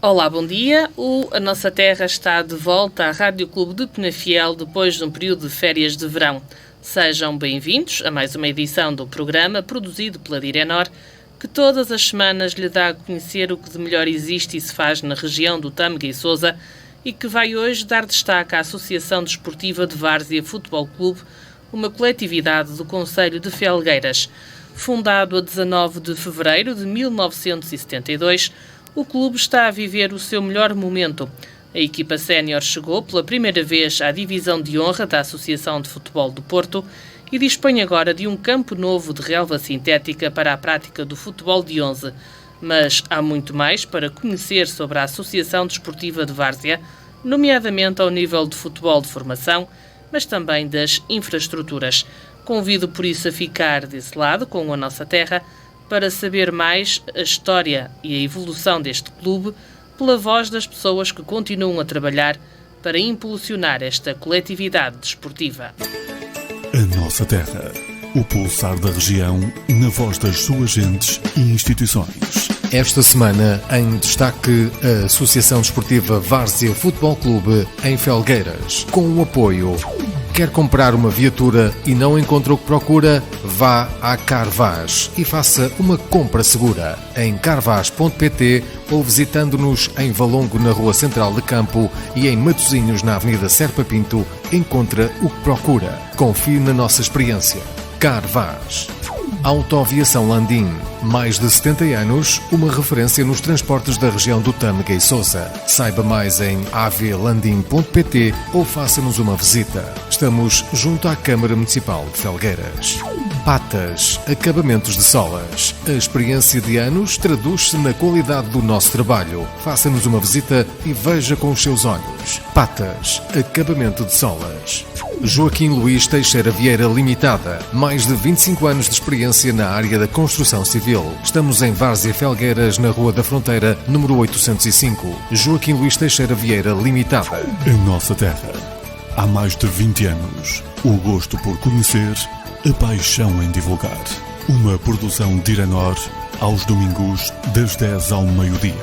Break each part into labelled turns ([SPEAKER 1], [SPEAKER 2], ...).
[SPEAKER 1] Olá, bom dia. A Nossa Terra está de volta à Rádio Clube de Penafiel depois de um período de férias de verão. Sejam bem-vindos a mais uma edição do programa produzido pela Direnor, que todas as semanas lhe dá a conhecer o que de melhor existe e se faz na região do Tâmega e Sousa e que vai hoje dar destaque à Associação Desportiva de Várzea Futebol Clube, uma coletividade do concelho de Felgueiras. Fundado a 19 de fevereiro de 1972, o clube está a viver o seu melhor momento. A equipa sénior chegou pela primeira vez à divisão de honra da Associação de Futebol do Porto e dispõe agora de um campo novo de relva sintética para a prática do futebol de 11. Mas há muito mais para conhecer sobre a Associação Desportiva de Várzea, nomeadamente ao nível de futebol de formação, mas também das infraestruturas. Convido por isso a ficar desse lado com a Nossa Terra para saber mais a história e a evolução deste clube pela voz das pessoas que continuam a trabalhar para impulsionar esta coletividade desportiva.
[SPEAKER 2] A Nossa Terra, o pulsar da região na voz das suas gentes e instituições.
[SPEAKER 3] Esta semana, em destaque, a Associação Desportiva Várzea Futebol Clube em Felgueiras, com o apoio. Quer comprar uma viatura e não encontra o que procura? Vá à Carvaz e faça uma compra segura em carvaz.pt ou visitando-nos em Valongo na Rua Central de Campo e em Matosinhos na Avenida Serpa Pinto, encontra o que procura. Confie na nossa experiência. Carvaz. Autoaviação Landim. Mais de 70 anos, uma referência nos transportes da região do Tâmega e Sousa. Saiba mais em avlandim.pt ou faça-nos uma visita. Estamos junto à Câmara Municipal de Felgueiras. Patas, acabamentos de solas. A experiência de anos traduz-se na qualidade do nosso trabalho. Faça-nos uma visita e veja com os seus olhos. Patas, acabamento de solas. Joaquim Luís Teixeira Vieira Limitada. Mais de 25 anos de experiência na área da construção civil. Estamos em Várzea Felgueiras, na Rua da Fronteira, número 805. Joaquim Luís Teixeira Vieira Limitada.
[SPEAKER 2] A Nossa Terra. Há mais de 20 anos. O gosto por conhecer, a paixão em divulgar. Uma produção Direnor, aos domingos, das 10 ao meio-dia.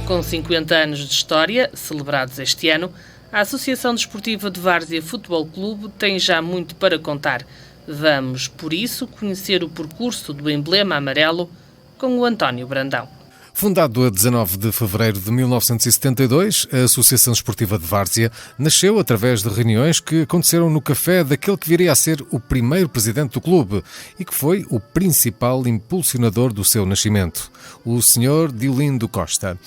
[SPEAKER 1] Com 50 anos de história, celebrados este ano, a Associação Desportiva de Várzea Futebol Clube tem já muito para contar. Vamos, por isso, conhecer o percurso do emblema amarelo com o António Brandão.
[SPEAKER 3] Fundado a 19 de fevereiro de 1972, a Associação Desportiva de Várzea nasceu através de reuniões que aconteceram no café daquele que viria a ser o primeiro presidente do clube e que foi o principal impulsionador do seu nascimento, o Sr. Diolindo Costa.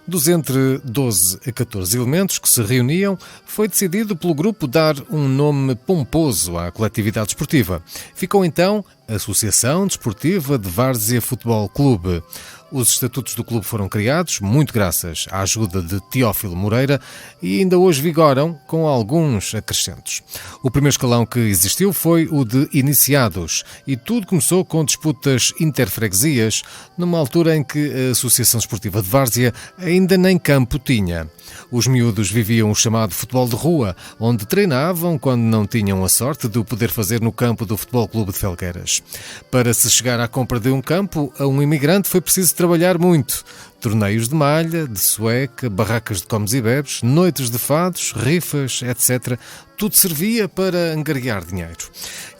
[SPEAKER 3] Dos entre 12 a 14 elementos que se reuniam, foi decidido pelo grupo dar um nome pomposo à coletividade desportiva. Ficou então a Associação Desportiva de Várzea Futebol Clube. Os estatutos do clube foram criados, muito graças à ajuda de Teófilo Moreira, e ainda hoje vigoram com alguns acrescentos. O primeiro escalão que existiu foi o de iniciados, e tudo começou com disputas interfreguesias, numa altura em que a Associação Desportiva de Várzea ainda nem campo tinha. Os miúdos viviam o chamado futebol de rua, onde treinavam quando não tinham a sorte de o poder fazer no campo do Futebol Clube de Felgueiras. Para se chegar à compra de um campo, a um imigrante foi preciso trabalhar muito. Torneios de malha, de sueca, barracas de comes e bebes, noites de fados, rifas, etc. Tudo servia para angariar dinheiro.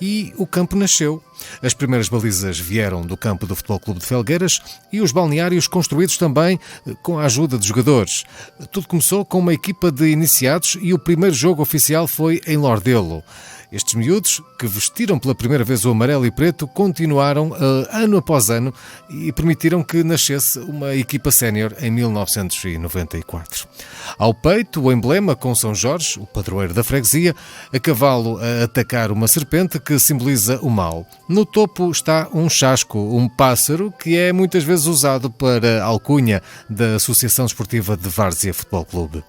[SPEAKER 3] E o campo nasceu. As primeiras balizas vieram do campo do Futebol Clube de Felgueiras e os balneários construídos também com a ajuda de jogadores. Tudo começou com uma equipa de iniciados e o primeiro jogo oficial foi em Lordelo. Estes miúdos, que vestiram pela primeira vez o amarelo e preto, continuaram ano após ano e permitiram que nascesse uma equipa sénior em 1994. Ao peito, o emblema com São Jorge, o padroeiro da freguesia, a cavalo a atacar uma serpente que simboliza o mal. No topo está um chasco, um pássaro, que é muitas vezes usado para a alcunha da Associação Desportiva de Várzea Futebol Clube.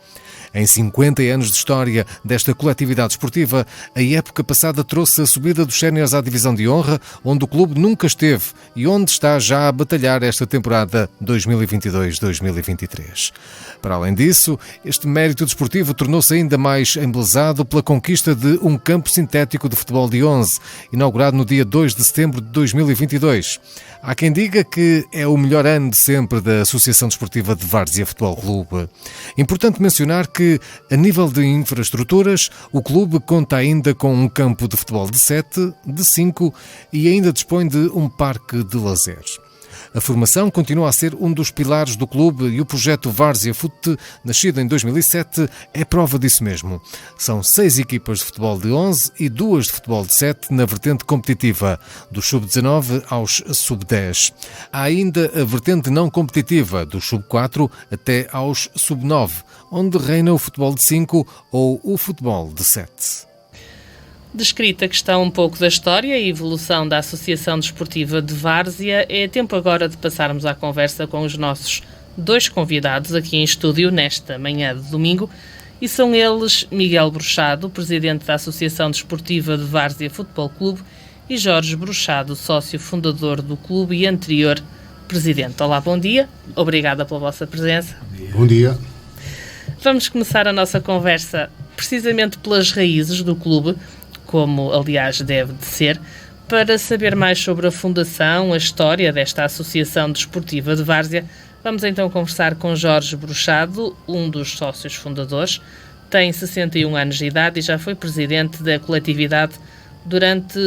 [SPEAKER 3] Em 50 anos de história desta coletividade esportiva, a época época passada trouxe a subida dos séniores à divisão de honra, onde o clube nunca esteve e onde está já a batalhar esta temporada 2022-2023. Para além disso, este mérito desportivo tornou-se ainda mais embelezado pela conquista de um campo sintético de futebol de 11, inaugurado no dia 2 de setembro de 2022. Há quem diga que é o melhor ano de sempre da Associação Desportiva de Várzea Futebol Clube. Importante mencionar que, a nível de infraestruturas, o clube conta ainda com um campo de futebol de 7, de 5 e ainda dispõe de um parque de lazer. A formação continua a ser um dos pilares do clube e o projeto Várzea Fute, nascido em 2007, é prova disso mesmo. São 6 equipas de futebol de 11 e 2 de futebol de 7 na vertente competitiva, dos sub-19 aos sub-10. Há ainda a vertente não competitiva, dos sub-4 até aos sub-9, onde reina o futebol de 5 ou o futebol de 7.
[SPEAKER 1] Descrita a questão um pouco da história e evolução da Associação Desportiva de Várzea, é tempo agora de passarmos à conversa com os nossos 2 convidados aqui em estúdio nesta manhã de domingo, e são eles Miguel Bruxado, presidente da Associação Desportiva de Várzea Futebol Clube, e Jorge Bruxado, sócio fundador do clube e anterior presidente. Olá, bom dia. Obrigada pela vossa presença.
[SPEAKER 4] Bom dia.
[SPEAKER 1] Vamos começar a nossa conversa precisamente pelas raízes do clube, como aliás deve de ser, para saber mais sobre a fundação, a história desta Associação Desportiva de Várzea. Vamos então conversar com Jorge Bruxado, um dos sócios fundadores. Tem 61 anos de idade e já foi presidente da coletividade durante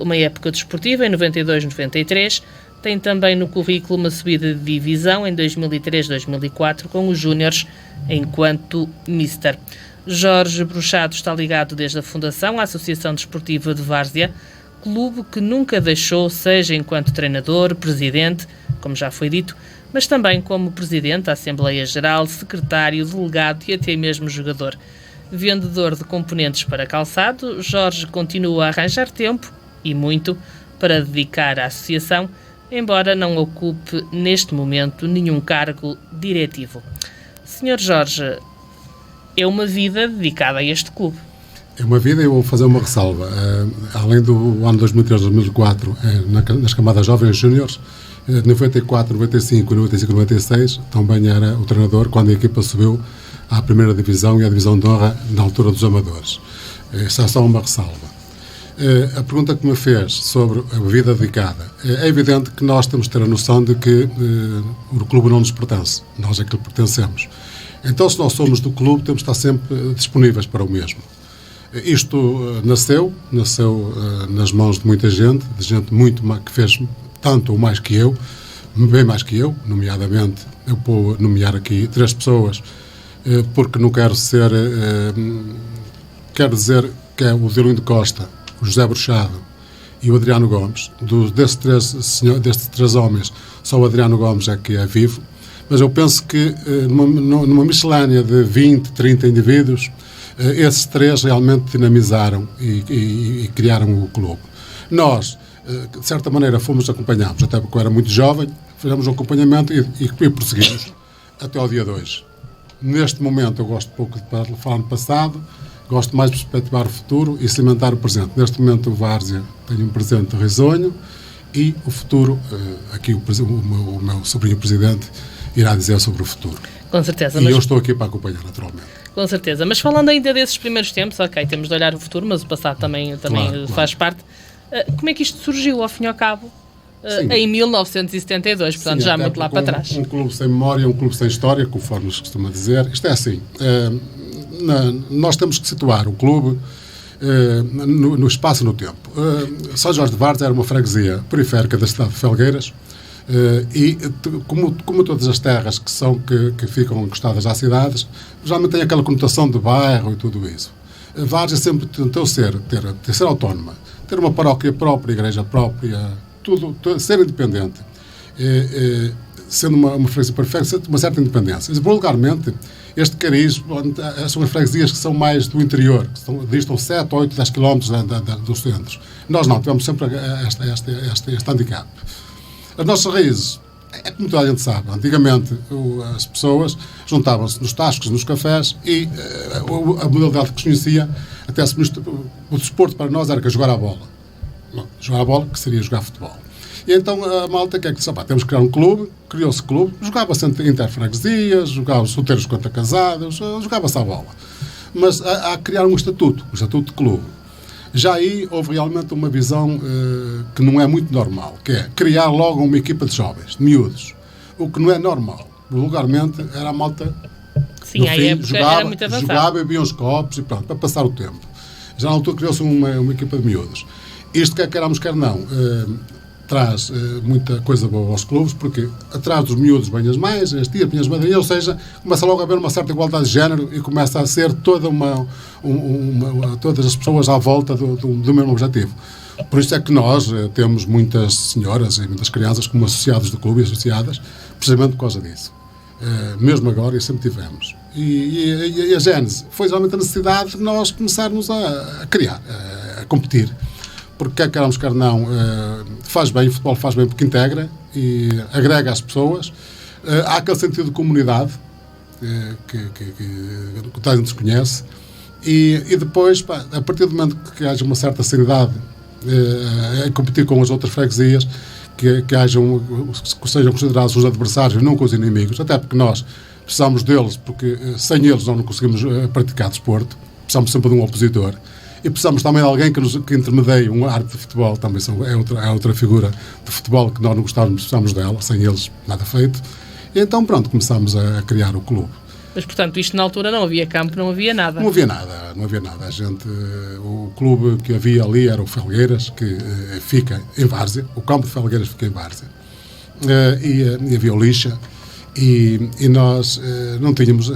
[SPEAKER 1] uma época desportiva, em 92-93. Tem também no currículo uma subida de divisão em 2003-2004 com os júniores enquanto mister. Jorge Bruxado está ligado desde a fundação à Associação Desportiva de Várzea, clube que nunca deixou, seja enquanto treinador, presidente, como já foi dito, mas também como presidente da Assembleia Geral, secretário, delegado e até mesmo jogador. Vendedor de componentes para calçado, Jorge continua a arranjar tempo, e muito, para dedicar à associação, embora não ocupe neste momento nenhum cargo diretivo. Sr. Jorge, é uma vida dedicada a este clube.
[SPEAKER 4] É uma vida, eu vou fazer uma ressalva. Além do ano 2003-2004, nas camadas jovens júniores, 94, 95, 95, 96, também era o treinador quando a equipa subiu à primeira divisão e à divisão de honra na altura dos amadores. Isso é só uma ressalva. A pergunta que me fez sobre a vida dedicada, é evidente que nós temos de ter a noção de que o clube não nos pertence, nós é que lhe pertencemos. Então, se nós somos do clube, temos de estar sempre disponíveis para o mesmo. Isto nasceu nas mãos de muita gente, de gente muito que fez tanto ou mais que eu, bem mais que eu, nomeadamente, eu vou nomear aqui 3 pessoas, porque não quero ser... Quero dizer que é o Delino de Costa, o José Bruxado e o Adriano Gomes. Destes 3 homens, só o Adriano Gomes é que é vivo. Mas eu penso que numa miscelânea de 20, 30 indivíduos, esses 3 realmente dinamizaram e criaram o clube. Nós, de certa maneira, fomos acompanhados, até porque eu era muito jovem, fizemos um acompanhamento e prosseguimos até ao dia 2. Neste momento eu gosto pouco de falar no passado, gosto mais de perspectivar o futuro e cimentar o presente. Neste momento o Várzea tem um presente risonho e o futuro, aqui o meu sobrinho presidente irá dizer sobre o futuro.
[SPEAKER 1] Com certeza.
[SPEAKER 4] E eu estou aqui para acompanhar, naturalmente.
[SPEAKER 1] Com certeza. Mas falando ainda desses primeiros tempos, ok, temos de olhar o futuro, mas o passado também claro. Faz parte. Como é que isto surgiu, ao fim e ao cabo, em 1972, portanto, sim, já muito lá para trás?
[SPEAKER 4] Um clube sem memória, um clube sem história, conforme se costuma dizer. Isto é assim, nós temos que situar o clube no espaço e no tempo. São Jorge de Várzea era uma freguesia periférica da cidade de Felgueiras, e como todas as terras que ficam encostadas às cidades, geralmente tem aquela conotação de bairro e tudo isso. Várzea sempre tentou ser autónoma, ter uma paróquia própria, igreja própria, ser independente, sendo uma freguesia perfeita, uma certa independência. E, vulgarmente, este cariz são as freguesias que são mais do interior, que distam 7, 8, 10 km dos centros. Nós não, tivemos sempre este handicap. As nossas raízes, como toda a gente sabe, antigamente as pessoas juntavam-se nos tascos, nos cafés, e a modalidade que se conhecia até o desporto para nós era que jogar a bola. Não, jogar a bola, que seria jogar futebol. E então a malta que é que disse, temos que criar um clube, criou-se clube, jogava-se interfreguesias, jogava-se solteiros contra casados, jogava-se a bola. Mas há que criar um estatuto de clube. Já aí houve realmente uma visão que não é muito normal, que é criar logo uma equipa de jovens, de miúdos. O que não é normal. Vulgarmente era a malta,
[SPEAKER 1] sim, no fim,
[SPEAKER 4] jogava, bebia uns copos e pronto, para passar o tempo. Já na altura criou-se uma equipa de miúdos. Isto, quer queiramos, quer não, traz muita coisa boa aos clubes, porque atrás dos miúdos vêm as mães, as tias, vêm as madrinhas, ou seja, começa logo a haver uma certa igualdade de género e começa a ser todas as pessoas à volta do mesmo objetivo. Por isso é que nós temos muitas senhoras e muitas crianças como associados do clube e associadas, precisamente por causa disso. Mesmo agora, e sempre tivemos. E a gênese foi realmente a necessidade de nós começarmos a criar, a competir. Porque quer queramos, quer não, faz bem, o futebol faz bem porque integra e agrega as pessoas. Há aquele sentido de comunidade que toda a gente desconhece. E depois, a partir do momento que haja uma certa seriedade a competir com as outras freguesias, que sejam considerados os adversários e não com os inimigos, até porque nós precisamos deles, porque sem eles nós não conseguimos praticar desporto, precisamos sempre de um opositor. E precisamos também de alguém que intermedie um arte de futebol, também é outra figura de futebol que nós não gostávamos, precisamos dela, sem eles nada feito. E então, pronto, começámos a criar o clube.
[SPEAKER 1] Mas, portanto, isto na altura não havia campo, não havia nada.
[SPEAKER 4] Não havia nada. O clube que havia ali era o Felgueiras, que fica em Várzea, o campo de Felgueiras fica em Várzea. E havia o Lixa. E nós não tínhamos,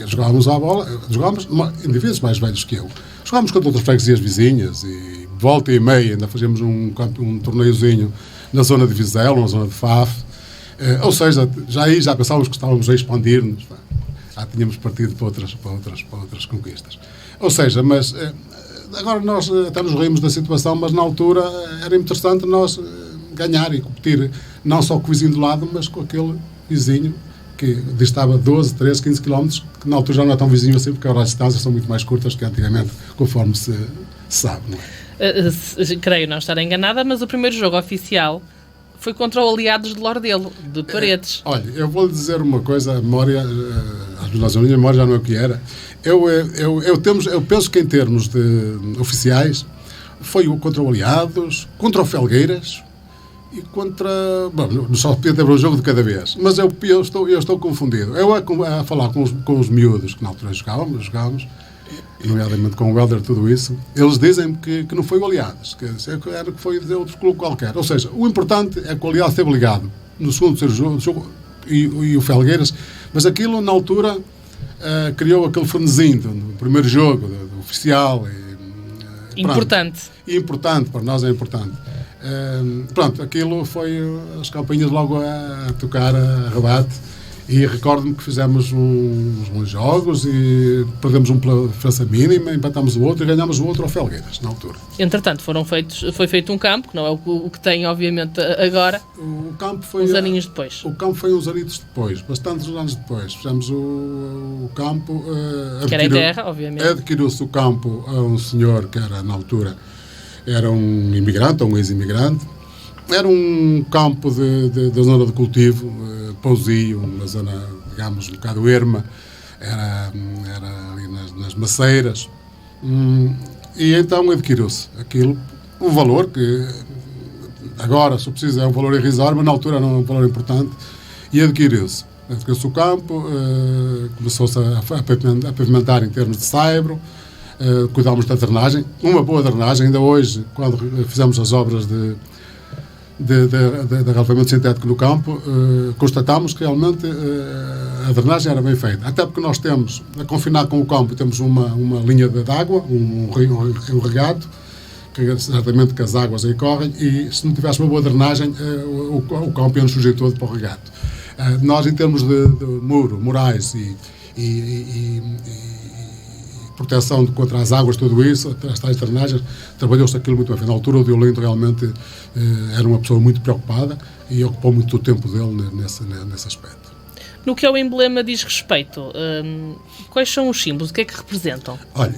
[SPEAKER 4] jogávamos à bola, jogávamos indivíduos mais velhos que eu. Jogávamos contra outras freguesias vizinhas e volta e meia ainda fazíamos um torneiozinho na zona de Vizela, na zona de Faf. Ou seja, já pensávamos que estávamos a expandir-nos. Já tínhamos partido para outras conquistas. Ou seja, mas agora nós até nos rimos da situação, mas na altura era interessante nós ganhar e competir, não só com o vizinho do lado, mas com aquele vizinho que distava 12, 13, 15 km, que na altura já não é tão vizinho assim, porque as distâncias são muito mais curtas que antigamente, conforme se sabe, não é?
[SPEAKER 1] Creio não estar enganada, mas o primeiro jogo oficial foi contra o Aliados de Lordelo, de Paredes.
[SPEAKER 4] Olha, eu vou lhe dizer uma coisa, a memória, a minha memória já não é o que era. Eu penso que em termos de oficiais, foi contra o Aliados, contra o Felgueiras, e contra... Bom, só podia ter um jogo de cada vez. Mas eu estou confundido. Eu a falar com os miúdos que na altura jogávamos, nomeadamente com o Helder, tudo isso, eles dizem-me que não foi o Aliados, que foi de outro clube qualquer. Ou seja, o importante é que o Aliados esteve ligado no segundo, terceiro jogo e o Felgueiras, mas aquilo, na altura, criou aquele frenesim do primeiro jogo, do oficial.
[SPEAKER 1] Importante.
[SPEAKER 4] E importante, para nós é importante. Pronto, aquilo foi as campainhas logo a tocar a rebate e recordo-me que fizemos uns bons jogos e perdemos um pela diferença mínima, empatámos o outro e ganhámos o outro ao Felgueiras, na altura.
[SPEAKER 1] Entretanto, foi feito um campo, que não é o que tem, obviamente, agora,
[SPEAKER 4] o campo foi,
[SPEAKER 1] uns aninhos depois.
[SPEAKER 4] O campo foi uns aninhos depois, bastantes anos depois. Fizemos o campo...
[SPEAKER 1] que era em terra, obviamente.
[SPEAKER 4] Adquiriu-se o campo a um senhor que era, na altura... Era um imigrante, ou um ex-imigrante. Era um campo da zona de cultivo, Pousio, uma zona, digamos, um bocado erma. Era ali nas maceiras. E então adquiriu-se aquilo. Um valor que, agora, se preciso, é um valor irrisório, mas na altura era um valor importante. E adquiriu-se. Adquiriu-se o campo, começou-se a pavimentar em termos de saibro. Cuidámos da drenagem, uma boa drenagem. Ainda hoje, quando fizemos as obras de arrelvamento sintético no campo, constatámos que realmente a drenagem era bem feita. Até porque nós temos, a confinar com o campo, temos uma linha de água, um regato, que certamente que as águas aí correm, e se não tivesse uma boa drenagem, o campo ia nos surgir todo para o regato. Nós, em termos de murais e proteção contra as águas, tudo isso, as tais drenagens, trabalhou-se aquilo muito bem. Na altura, o Deolindo realmente era uma pessoa muito preocupada e ocupou muito o tempo dele nesse aspecto.
[SPEAKER 1] No que ao emblema diz respeito, quais são os símbolos? O que é que representam?
[SPEAKER 4] Olha,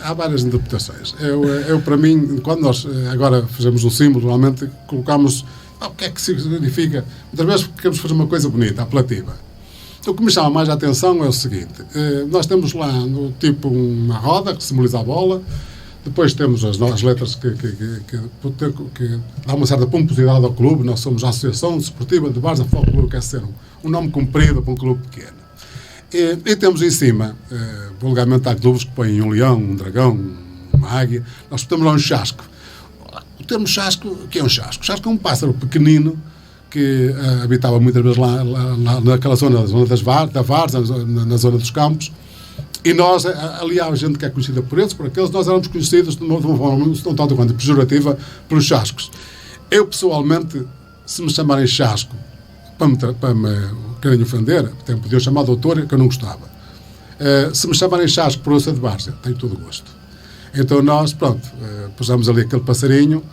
[SPEAKER 4] há várias interpretações. Eu, para mim, quando nós agora fazemos um símbolo, normalmente colocamos o que é que significa. Muitas vezes queremos fazer uma coisa bonita, apelativa. O que me chama mais a atenção é o seguinte: nós temos lá tipo uma roda que simboliza a bola, depois temos as letras que dá uma certa pomposidade ao clube. Nós somos a Associação Desportiva de Várzea Futebol Clube, que quer ser um nome comprido para um clube pequeno. E temos em cima, vulgarmente há clubes que põem um leão, um dragão, uma águia. Nós temos lá um chasco. O termo chasco, o que é um chasco? O chasco é um pássaro pequenino que habitava muitas vezes lá naquela zona da Várzea, na zona dos campos, e nós, ali há gente que é conhecida por eles, por aqueles, nós éramos conhecidos de uma forma não tanto quanto pejorativa pelos chascos. Eu, pessoalmente, se me chamarem chasco, para me querem ofender, até me podiam chamar doutor, que eu não gostava. Se me chamarem chasco por eu ser de Várzea, tenho todo o gosto. Então nós, pronto, pusemos ali aquele passarinho,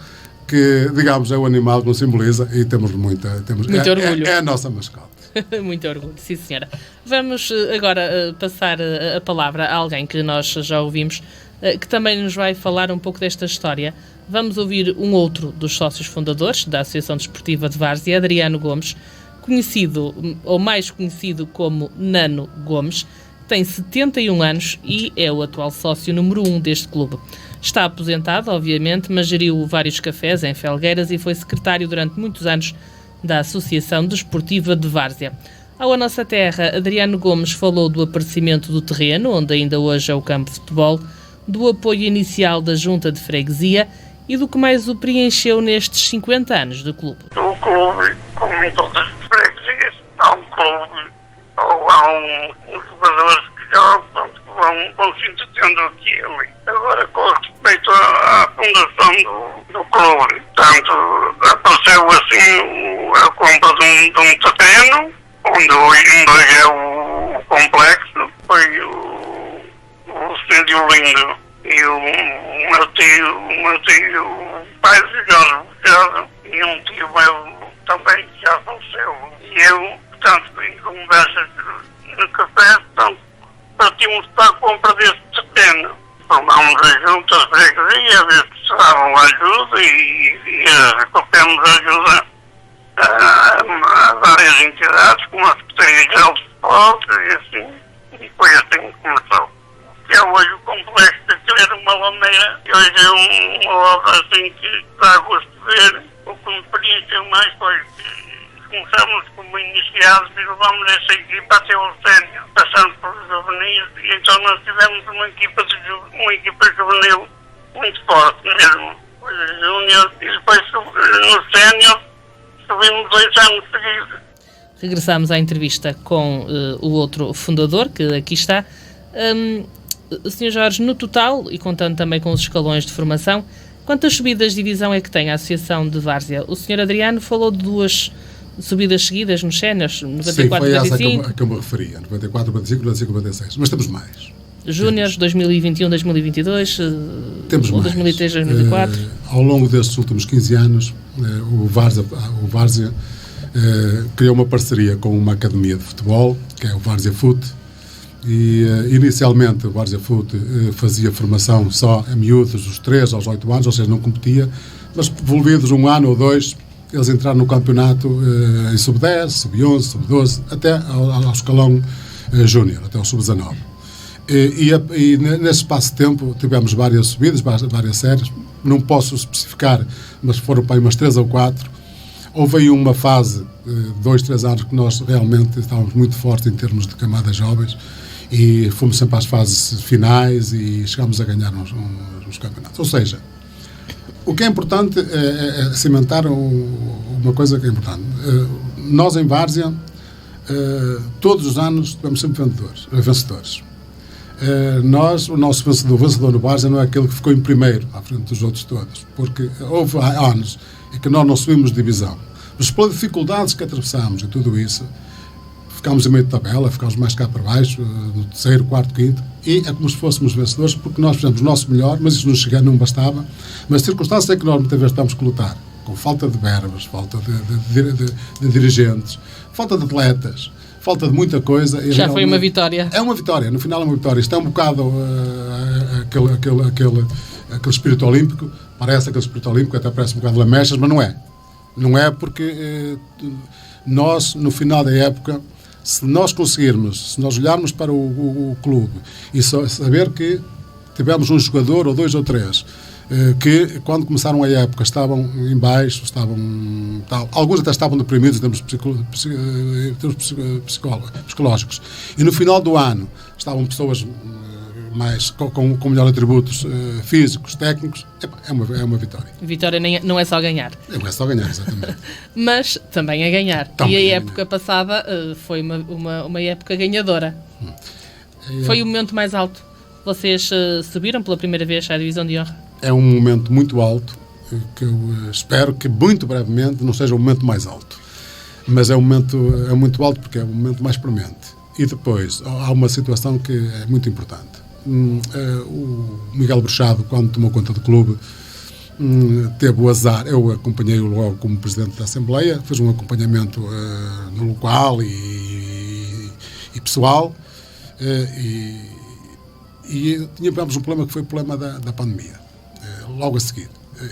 [SPEAKER 4] que, digamos, é o animal que nos simboliza e temos muito orgulho. É a nossa mascote.
[SPEAKER 1] Muito orgulho, sim senhora. Vamos agora passar a palavra a alguém que nós já ouvimos, que também nos vai falar um pouco desta história. Vamos ouvir um outro dos sócios fundadores da Associação Desportiva de Várzea, Adriano Gomes, conhecido, ou mais conhecido como Nano Gomes, tem 71 anos e é o atual sócio número 1 deste clube. Está aposentado, obviamente, mas geriu vários cafés em Felgueiras e foi secretário durante muitos anos da Associação Desportiva de Várzea. Ao A Nossa Terra, Adriano Gomes falou do aparecimento do terreno, onde ainda hoje é o campo de futebol, do apoio inicial da Junta de Freguesia e do que mais o preencheu nestes 50 anos do clube.
[SPEAKER 5] O clube, como em todas as freguesias, há um clube ou há uns jogadores que jogam, vão se entretendo aqui e ali. Agora, com respeito à fundação do clube, portanto, apareceu assim a compra de um terreno, onde hoje é o complexo, foi o Cídio Lindo e o meu tio, o pai de Jorge, e um tio meu também que já faleceu. E eu, portanto, em conversas no café, portanto, partimos para a compra deste terreno. Formámos a junta de freguesia, a ver se davam ajuda e recebemos ajuda a várias entidades, como a Secretaria-Geral de Esportes e assim. E foi assim que começou. Que é hoje o complexo de era uma lameira, e hoje é uma obra assim que dá gosto de ver. O que me preencheu mais foi que começamos como iniciados e levamos essa equipa até o sénior, passando por juvenis, e então nós tivemos uma equipa juvenil muito forte mesmo, júnior, e depois no sénior subimos 2 anos seguidos.
[SPEAKER 1] Regressamos à entrevista com o outro fundador, que aqui está. Sr. Jorge, no total, e contando também com os escalões de formação, quantas subidas de divisão é que tem a Associação de Várzea? O Sr. Adriano falou de 2 subidas seguidas nos séniores, 94
[SPEAKER 4] e 95.
[SPEAKER 1] Sim, foi
[SPEAKER 4] essa que eu me referia, 94, 95, 95, 96, mas temos mais.
[SPEAKER 1] Júniores, 2021, 2022,
[SPEAKER 4] temos mais.
[SPEAKER 1] 2003, 2004.
[SPEAKER 4] Ao longo destes últimos 15 anos, o Várzea criou uma parceria com uma academia de futebol, que é o Várzea Fute, e inicialmente o Várzea Fute fazia formação só a miúdos dos 3 aos 8 anos, ou seja, não competia, mas envolvidos 1 ano ou 2, eles entraram no campeonato em sub-10, sub-11, sub-12, até ao escalão júnior, até ao sub-19. E nesse espaço de tempo tivemos várias subidas, várias séries, não posso especificar, mas foram para aí umas 3 ou 4. Houve aí uma fase de 2, 3 anos que nós realmente estávamos muito fortes em termos de camadas jovens e fomos sempre às fases finais e chegámos a ganhar uns campeonatos. Ou seja, o que é importante é cimentar uma coisa que é importante. Nós em Várzea, todos os anos tivemos sempre vencedores. O nosso vencedor no Várzea não é aquele que ficou em primeiro à frente dos outros todos, porque houve anos em que nós não subimos de divisão, mas pelas dificuldades que atravessámos e tudo isso, ficámos em meio de tabela, ficámos mais cá para baixo, no 3º, 4º, 5º, e é como se fôssemos vencedores, porque nós fizemos o nosso melhor, mas isso não bastava, mas a circunstância é que nós muitas vezes temos que lutar com falta de verbas, falta de dirigentes, falta de atletas, falta de muita coisa.
[SPEAKER 1] Já foi uma vitória.
[SPEAKER 4] É uma vitória, no final é uma vitória. Isto é um bocado aquele espírito olímpico, parece aquele espírito olímpico, até parece um bocado lamechas, mas não é. Não é porque nós, no final da época, se nós conseguirmos, se nós olharmos para o clube e saber que tivemos um jogador, ou 2 ou 3, que quando começaram a época estavam em baixo, alguns até estavam deprimidos em termos psicológicos, e no final do ano estavam pessoas mais com melhores atributos físicos, técnicos, é uma vitória.
[SPEAKER 1] Vitória não é só ganhar.
[SPEAKER 4] Não é só ganhar, exatamente.
[SPEAKER 1] Mas também é ganhar.
[SPEAKER 4] Também
[SPEAKER 1] e a época passada foi uma época ganhadora. Foi o momento mais alto. Vocês subiram pela primeira vez à divisão de honra?
[SPEAKER 4] É um momento muito alto, que eu espero que muito brevemente não seja o momento mais alto. Mas é muito alto porque é o momento mais premente. E depois há uma situação que é muito importante. O Miguel Bruxado, quando tomou conta do clube, teve o azar. Eu acompanhei-o logo como presidente da Assembleia, fiz um acompanhamento no local e pessoal, e tínhamos um problema que foi o problema da pandemia, logo a seguir.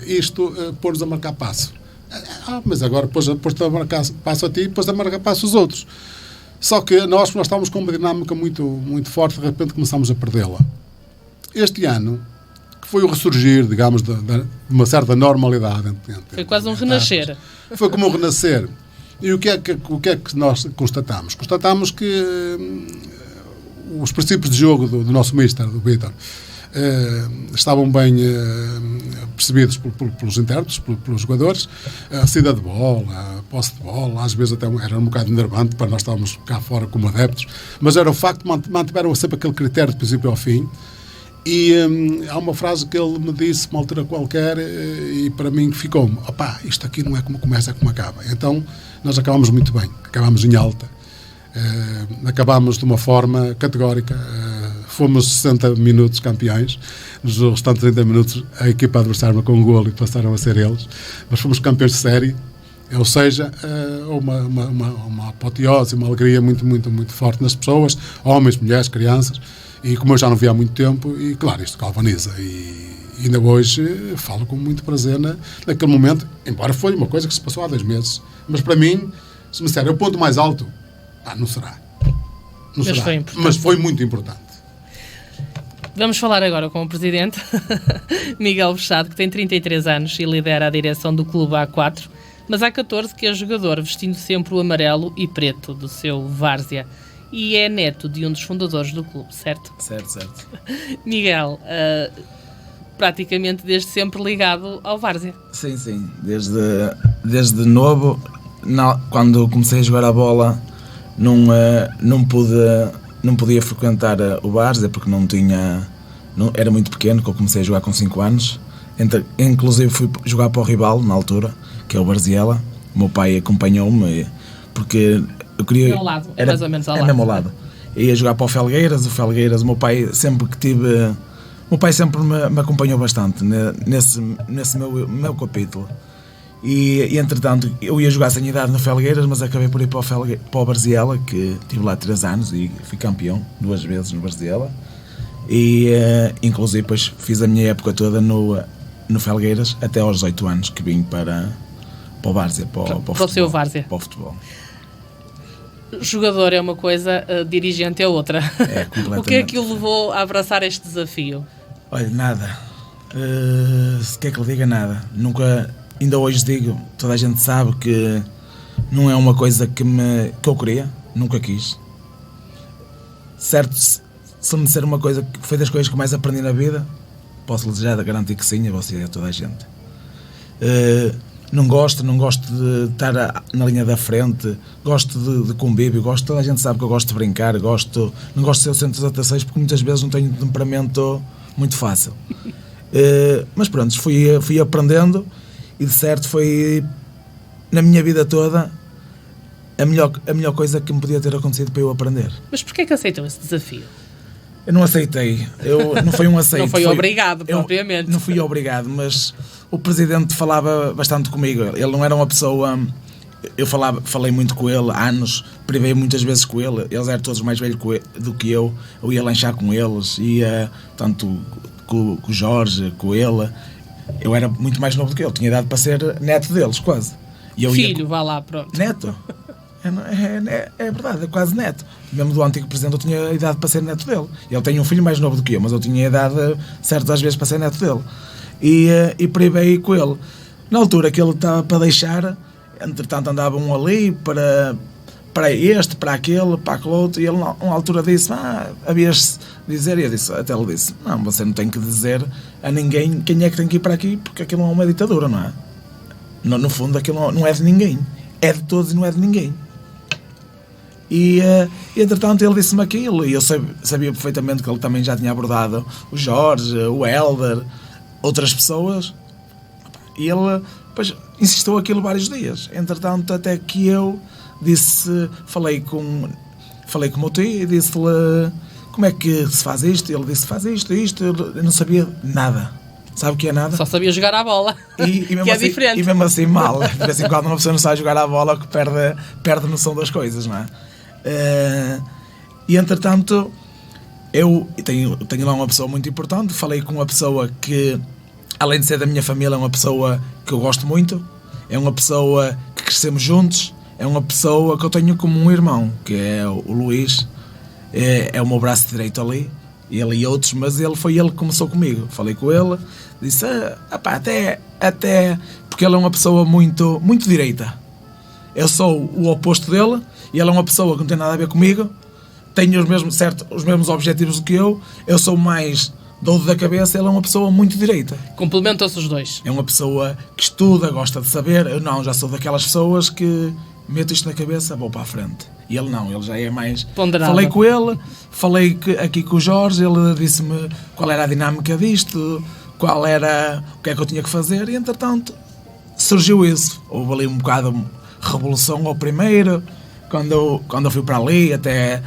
[SPEAKER 4] Isto pôs-nos a marcar passo. Mas agora pôs-te a marcar passo a ti e pôs-te a marcar passo os outros. Só que nós estávamos com uma dinâmica muito, muito forte, de repente começámos a perdê-la. Este ano, que foi o ressurgir, digamos, de uma certa normalidade.
[SPEAKER 1] Foi quase um renascer.
[SPEAKER 4] Foi como um renascer. E o que é que nós constatamos? Constatamos que os princípios de jogo do nosso mister, do Vítor, estavam bem percebidos pelos intérpretes, pelos jogadores. A saída de bola, a posse de bola, às vezes até era um bocado enervante para nós estávamos cá fora como adeptos, mas era o facto de mantiveram sempre aquele critério de princípio ao fim. E há uma frase que ele me disse uma altura qualquer, e para mim ficou-me: opá, isto aqui não é como começa, é como acaba. Então nós acabámos muito bem, acabámos em alta, acabámos de uma forma categórica. Fomos 60 minutos campeões. Nos restantes 30 minutos a equipa adversária marcou um golo e passaram a ser eles, mas fomos campeões de série. Ou seja, uma apoteose, uma alegria muito, muito, muito forte nas pessoas, homens, mulheres, crianças, e como eu já não via há muito tempo, e claro, isto galvaniza, e ainda hoje falo com muito prazer naquele momento, embora foi uma coisa que se passou há 2 meses, mas para mim, se me disser, é o ponto mais alto, não será. Não será, mas foi muito importante.
[SPEAKER 1] Vamos falar agora com o presidente, Miguel Bruxado, que tem 33 anos e lidera a direção do clube há 4, mas há 14 que é jogador, vestindo sempre o amarelo e preto do seu Várzea. E é neto de um dos fundadores do clube, certo?
[SPEAKER 6] Certo.
[SPEAKER 1] Miguel, praticamente desde sempre ligado ao Várzea.
[SPEAKER 6] Sim. Desde novo, quando comecei a jogar a bola, não podia frequentar o Várzea porque era muito pequeno, que eu comecei a jogar com 5 anos. Inclusive fui jogar para o rival na altura, que é o Varziela. O meu pai acompanhou-me porque eu queria...
[SPEAKER 1] Ao lado, mais ou menos ao lado.
[SPEAKER 6] Mesmo ao lado. Eu ia jogar para o Felgueiras, o meu pai sempre que tive... O meu pai sempre me acompanhou bastante nesse meu capítulo. E entretanto, eu ia jogar sem idade no Felgueiras, mas acabei por ir para o Varziela, que estive lá 3 anos e fui campeão 2 vezes no Varziela. E inclusive depois fiz a minha época toda no Felgueiras, até aos 18 anos que vim para o Várzea, para o
[SPEAKER 1] seu Várzea.
[SPEAKER 6] Para o futebol.
[SPEAKER 1] Jogador é uma coisa, dirigente é outra.
[SPEAKER 6] É, completamente.
[SPEAKER 1] O que é que o levou a abraçar este desafio?
[SPEAKER 6] Olha, nada. Se quer que lhe diga, nada. Ainda hoje digo, toda a gente sabe que não é uma coisa que eu queria, nunca quis. Certo, se me disser uma coisa que foi das coisas que mais aprendi na vida, posso-lhe já garantir que sim, a você e a toda a gente. Não gosto de estar na linha da frente, gosto de convívio, toda a gente sabe que eu gosto de brincar, não gosto de ser o centro das atenções porque muitas vezes não tenho um temperamento muito fácil. Mas pronto, fui aprendendo. E de certo foi, na minha vida toda, a melhor coisa que me podia ter acontecido para eu aprender.
[SPEAKER 1] Mas porquê que aceitou esse desafio?
[SPEAKER 6] Eu não aceitei. Não foi um aceito.
[SPEAKER 1] Não foi obrigado, propriamente.
[SPEAKER 6] Não fui obrigado, mas o presidente falava bastante comigo. Ele não era uma pessoa eu falei muito com ele há anos, privei muitas vezes com ele, eles eram todos mais velhos do que eu ia lanchar com eles, ia tanto com o Jorge, com ele, eu era muito mais novo do que ele, tinha idade para ser neto deles, quase. E eu
[SPEAKER 1] Filho, vá lá, pronto.
[SPEAKER 6] Neto. É verdade, é quase neto. Mesmo do antigo presidente eu tinha idade para ser neto dele. Ele tem um filho mais novo do que eu, mas eu tinha idade certas às vezes para ser neto dele. E privei com ele. Na altura que ele estava para deixar, entretanto andavam ali para este, para aquele, para aquele outro, e ele na altura disse, havias de dizer, e eu disse, até ele disse, não, você não tem que dizer a ninguém quem é que tem que ir para aqui, porque aquilo não é uma ditadura, não é? No fundo aquilo não é de ninguém, é de todos e não é de ninguém. E entretanto ele disse-me aquilo, e eu sabia perfeitamente que ele também já tinha abordado o Jorge, o Helder, outras pessoas, e ele depois insistiu aquilo vários dias. Entretanto, até que eu falei com o meu tio e disse-lhe como é que se faz isto, e ele disse, faz isto, eu não sabia nada. Sabe o que é nada?
[SPEAKER 1] Só sabia jogar à bola,
[SPEAKER 6] e
[SPEAKER 1] que
[SPEAKER 6] mesmo
[SPEAKER 1] é
[SPEAKER 6] assim,
[SPEAKER 1] diferente.
[SPEAKER 6] E mesmo assim mal. De vez em quando uma pessoa não sabe jogar à bola, que perde noção das coisas, não é? E entretanto, eu tenho lá uma pessoa muito importante, falei com uma pessoa que, além de ser da minha família, é uma pessoa que eu gosto muito, é uma pessoa que crescemos juntos, é uma pessoa que eu tenho como um irmão, que é o Luís, é o meu braço direito ali, ele e outros, mas foi ele que começou comigo. Falei com ele, disse, até porque ele é uma pessoa muito, muito direita. Eu sou o oposto dele, e ele é uma pessoa que não tem nada a ver comigo, tem os mesmos objetivos do que eu sou mais doudo da cabeça, ele é uma pessoa muito direita.
[SPEAKER 1] Complementam-se os dois.
[SPEAKER 6] É uma pessoa que estuda, gosta de saber, eu não, já sou daquelas pessoas que meto isto na cabeça, vou para a frente. E ele não, ele já é mais...
[SPEAKER 1] Ponderado.
[SPEAKER 6] Falei com ele, falei aqui com o Jorge, ele disse-me qual era a dinâmica disto, o que é que eu tinha que fazer, e entretanto surgiu isso. Houve ali um bocado de revolução ao primeiro, quando eu fui para ali, até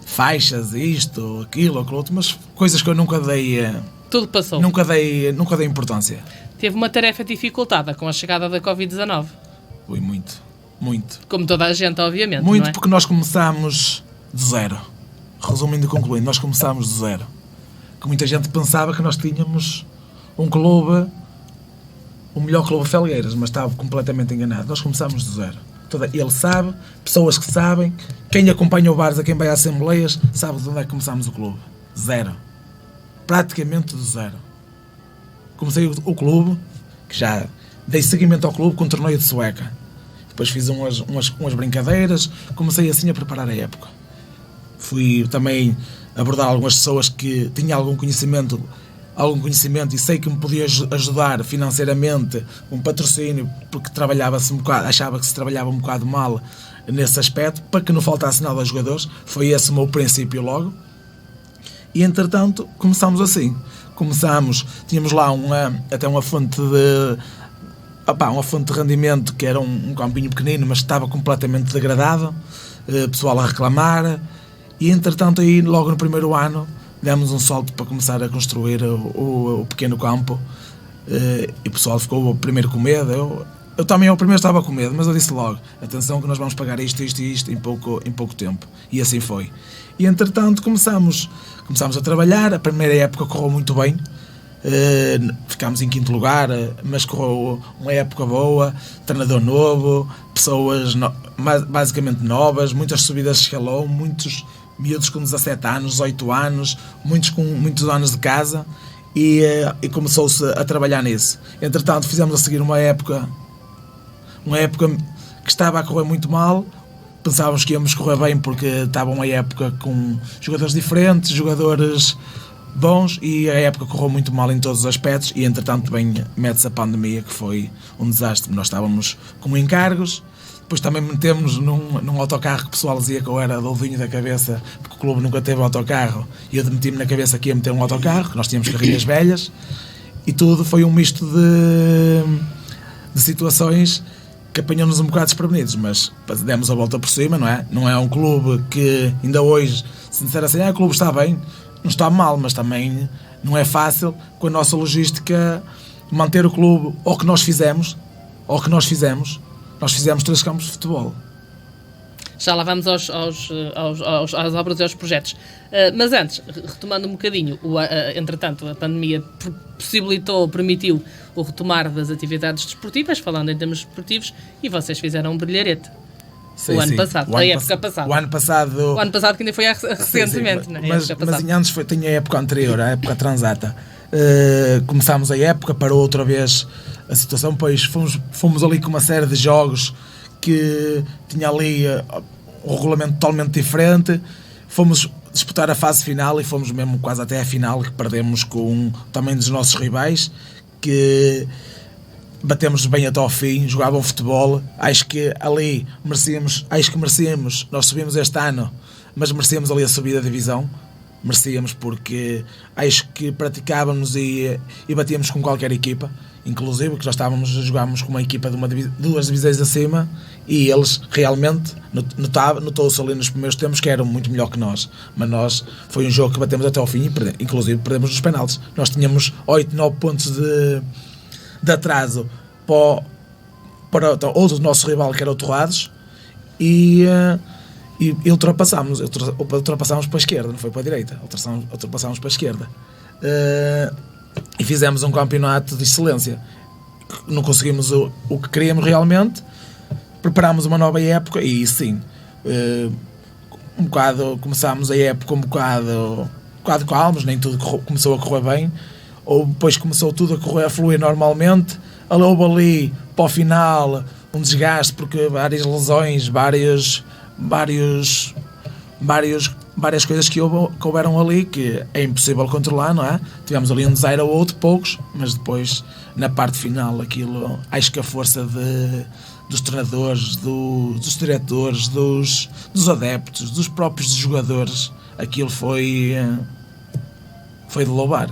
[SPEAKER 6] faixas, isto, aquilo, aquilo outro, mas coisas que eu nunca dei...
[SPEAKER 1] Tudo passou.
[SPEAKER 6] Nunca dei importância.
[SPEAKER 1] Teve uma tarefa dificultada com a chegada da Covid-19.
[SPEAKER 6] Foi muito.
[SPEAKER 1] Como toda a gente, obviamente,
[SPEAKER 6] muito,
[SPEAKER 1] não é?
[SPEAKER 6] Porque nós começámos do zero. Resumindo e concluindo, nós começámos do zero. Que muita gente pensava que nós tínhamos um clube, o melhor clube de Felgueiras, mas estava completamente enganado. Nós começámos do zero. Ele sabe, pessoas que sabem, quem acompanha o Várzea, quem vai às assembleias, sabe de onde é que começámos o clube. Zero. Praticamente do zero. Comecei o clube, que já dei seguimento ao clube com um torneio de sueca. Depois fiz umas brincadeiras, comecei assim a preparar a época. Fui também abordar algumas pessoas que tinham algum conhecimento e sei que me podia ajudar financeiramente, um patrocínio, porque trabalhava-se um bocado, achava que se trabalhava um bocado mal nesse aspecto, para que não faltasse nada aos jogadores. Foi esse o meu princípio logo. E entretanto começámos assim. Tínhamos lá até uma fonte de rendimento, que era um campinho pequenino, mas estava completamente degradado, pessoal a reclamar, e entretanto aí logo no primeiro ano demos um salto para começar a construir o pequeno campo, e o pessoal ficou primeiro com medo. Eu também ao primeiro estava com medo, mas eu disse logo, atenção que nós vamos pagar isto em pouco tempo, e assim foi. E entretanto começámos a trabalhar. A primeira época correu muito bem, ficámos em 5º lugar, mas correu uma época boa, treinador novo, pessoas basicamente novas, muitas subidas de escalão, muitos miúdos com 17 anos, 18 anos, muitos com muitos anos de casa, e começou-se a trabalhar nisso. Entretanto fizemos a seguir uma época que estava a correr muito mal. Pensávamos que íamos correr bem porque estava uma época com jogadores diferentes, jogadores bons, e a época correu muito mal em todos os aspectos, e entretanto bem mete-se a pandemia, que foi um desastre. Nós estávamos com encargos, depois também metemos num autocarro que o pessoal dizia que eu era doldinho da cabeça, porque o clube nunca teve autocarro, e eu meti-me na cabeça que ia meter um autocarro, que nós tínhamos carrinhas velhas, e tudo foi um misto de situações que apanhou-nos um bocado desprevenidos, mas demos a volta por cima, não é? Não é um clube que ainda hoje, se disser assim, o clube está bem, não está mal, mas também não é fácil com a nossa logística manter o clube, ou que nós fizemos, Nós fizemos 3 campos de futebol.
[SPEAKER 1] Já lá vamos às obras e aos projetos. Mas antes, retomando um bocadinho, entretanto, a pandemia permitiu o retomar das atividades desportivas, falando em termos desportivos, e vocês fizeram um brilharete.
[SPEAKER 6] Sim,
[SPEAKER 1] ano passado, a época passada.
[SPEAKER 6] O ano passado
[SPEAKER 1] que ainda foi recentemente,
[SPEAKER 6] sim,
[SPEAKER 1] não é?
[SPEAKER 6] Mas antes tinha a época anterior, a época transata. Começámos a época, parou outra vez a situação, pois fomos ali com uma série de jogos que tinha ali um regulamento totalmente diferente. Fomos disputar a fase final e fomos mesmo quase até a final, que perdemos com também dos nossos rivais, que batemos bem até ao fim, jogavam futebol. Acho que ali merecíamos, nós subimos este ano, mas merecíamos ali a subida da divisão. Merecíamos, porque acho que praticávamos e batíamos com qualquer equipa, inclusive que jogávamos com uma equipa de 2 divisões acima, e eles realmente notou-se ali nos primeiros tempos que eram muito melhor que nós, mas foi um jogo que batemos até ao fim e inclusive perdemos nos penaltis. Nós tínhamos 8, 9 pontos de atraso para outro nosso rival, que era o Torrados, e ultrapassámos para a esquerda, não foi para a direita, ultrapassámos para a esquerda, e fizemos um campeonato de excelência. Não conseguimos o que queríamos realmente, preparámos uma nova época e sim, começámos a época um bocado calmos, nem tudo começou a correr bem, ou depois começou tudo a fluir normalmente. Houve ali para o final um desgaste, porque várias lesões, várias coisas que houveram ali que é impossível controlar, não é? Tivemos ali um desire ou outro, poucos, mas depois na parte final aquilo, acho que a força dos treinadores, dos diretores, dos adeptos, dos próprios jogadores, aquilo foi de louvar.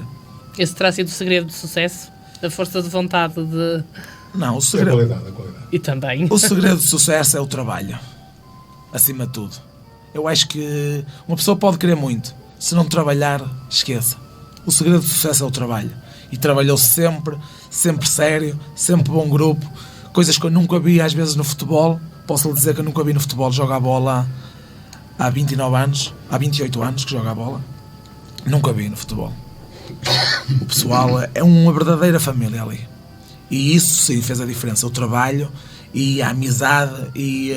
[SPEAKER 1] Esse terá sido o segredo de sucesso? A força de vontade de...
[SPEAKER 6] Não, o segredo...
[SPEAKER 4] A qualidade.
[SPEAKER 1] E também...
[SPEAKER 6] O segredo de sucesso é o trabalho, acima de tudo. Eu acho que uma pessoa pode querer muito, se não trabalhar, esqueça. O segredo de sucesso é o trabalho. E trabalhou sempre sério, sempre bom grupo, coisas que eu nunca vi às vezes no futebol. Posso lhe dizer que eu nunca vi no futebol jogar a bola há 29 anos, há 28 anos que joga a bola. Nunca vi no futebol. O pessoal é uma verdadeira família ali. E isso sim fez a diferença. O trabalho e a amizade e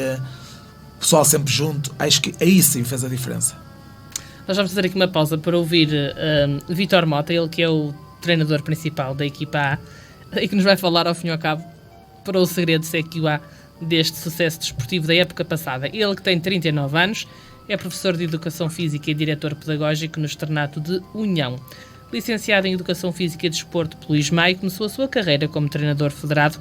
[SPEAKER 6] o pessoal sempre junto. Acho que aí sim fez a diferença.
[SPEAKER 1] Nós vamos fazer aqui uma pausa para ouvir Vítor Mota, ele que é o treinador principal da equipa A e que nos vai falar ao fim e ao cabo para o segredo CQA deste sucesso desportivo da época passada. Ele que tem 39 anos, é professor de Educação Física e diretor pedagógico no Externato de União. Licenciado em Educação Física e Desporto pelo ISMAI, começou a sua carreira como treinador federado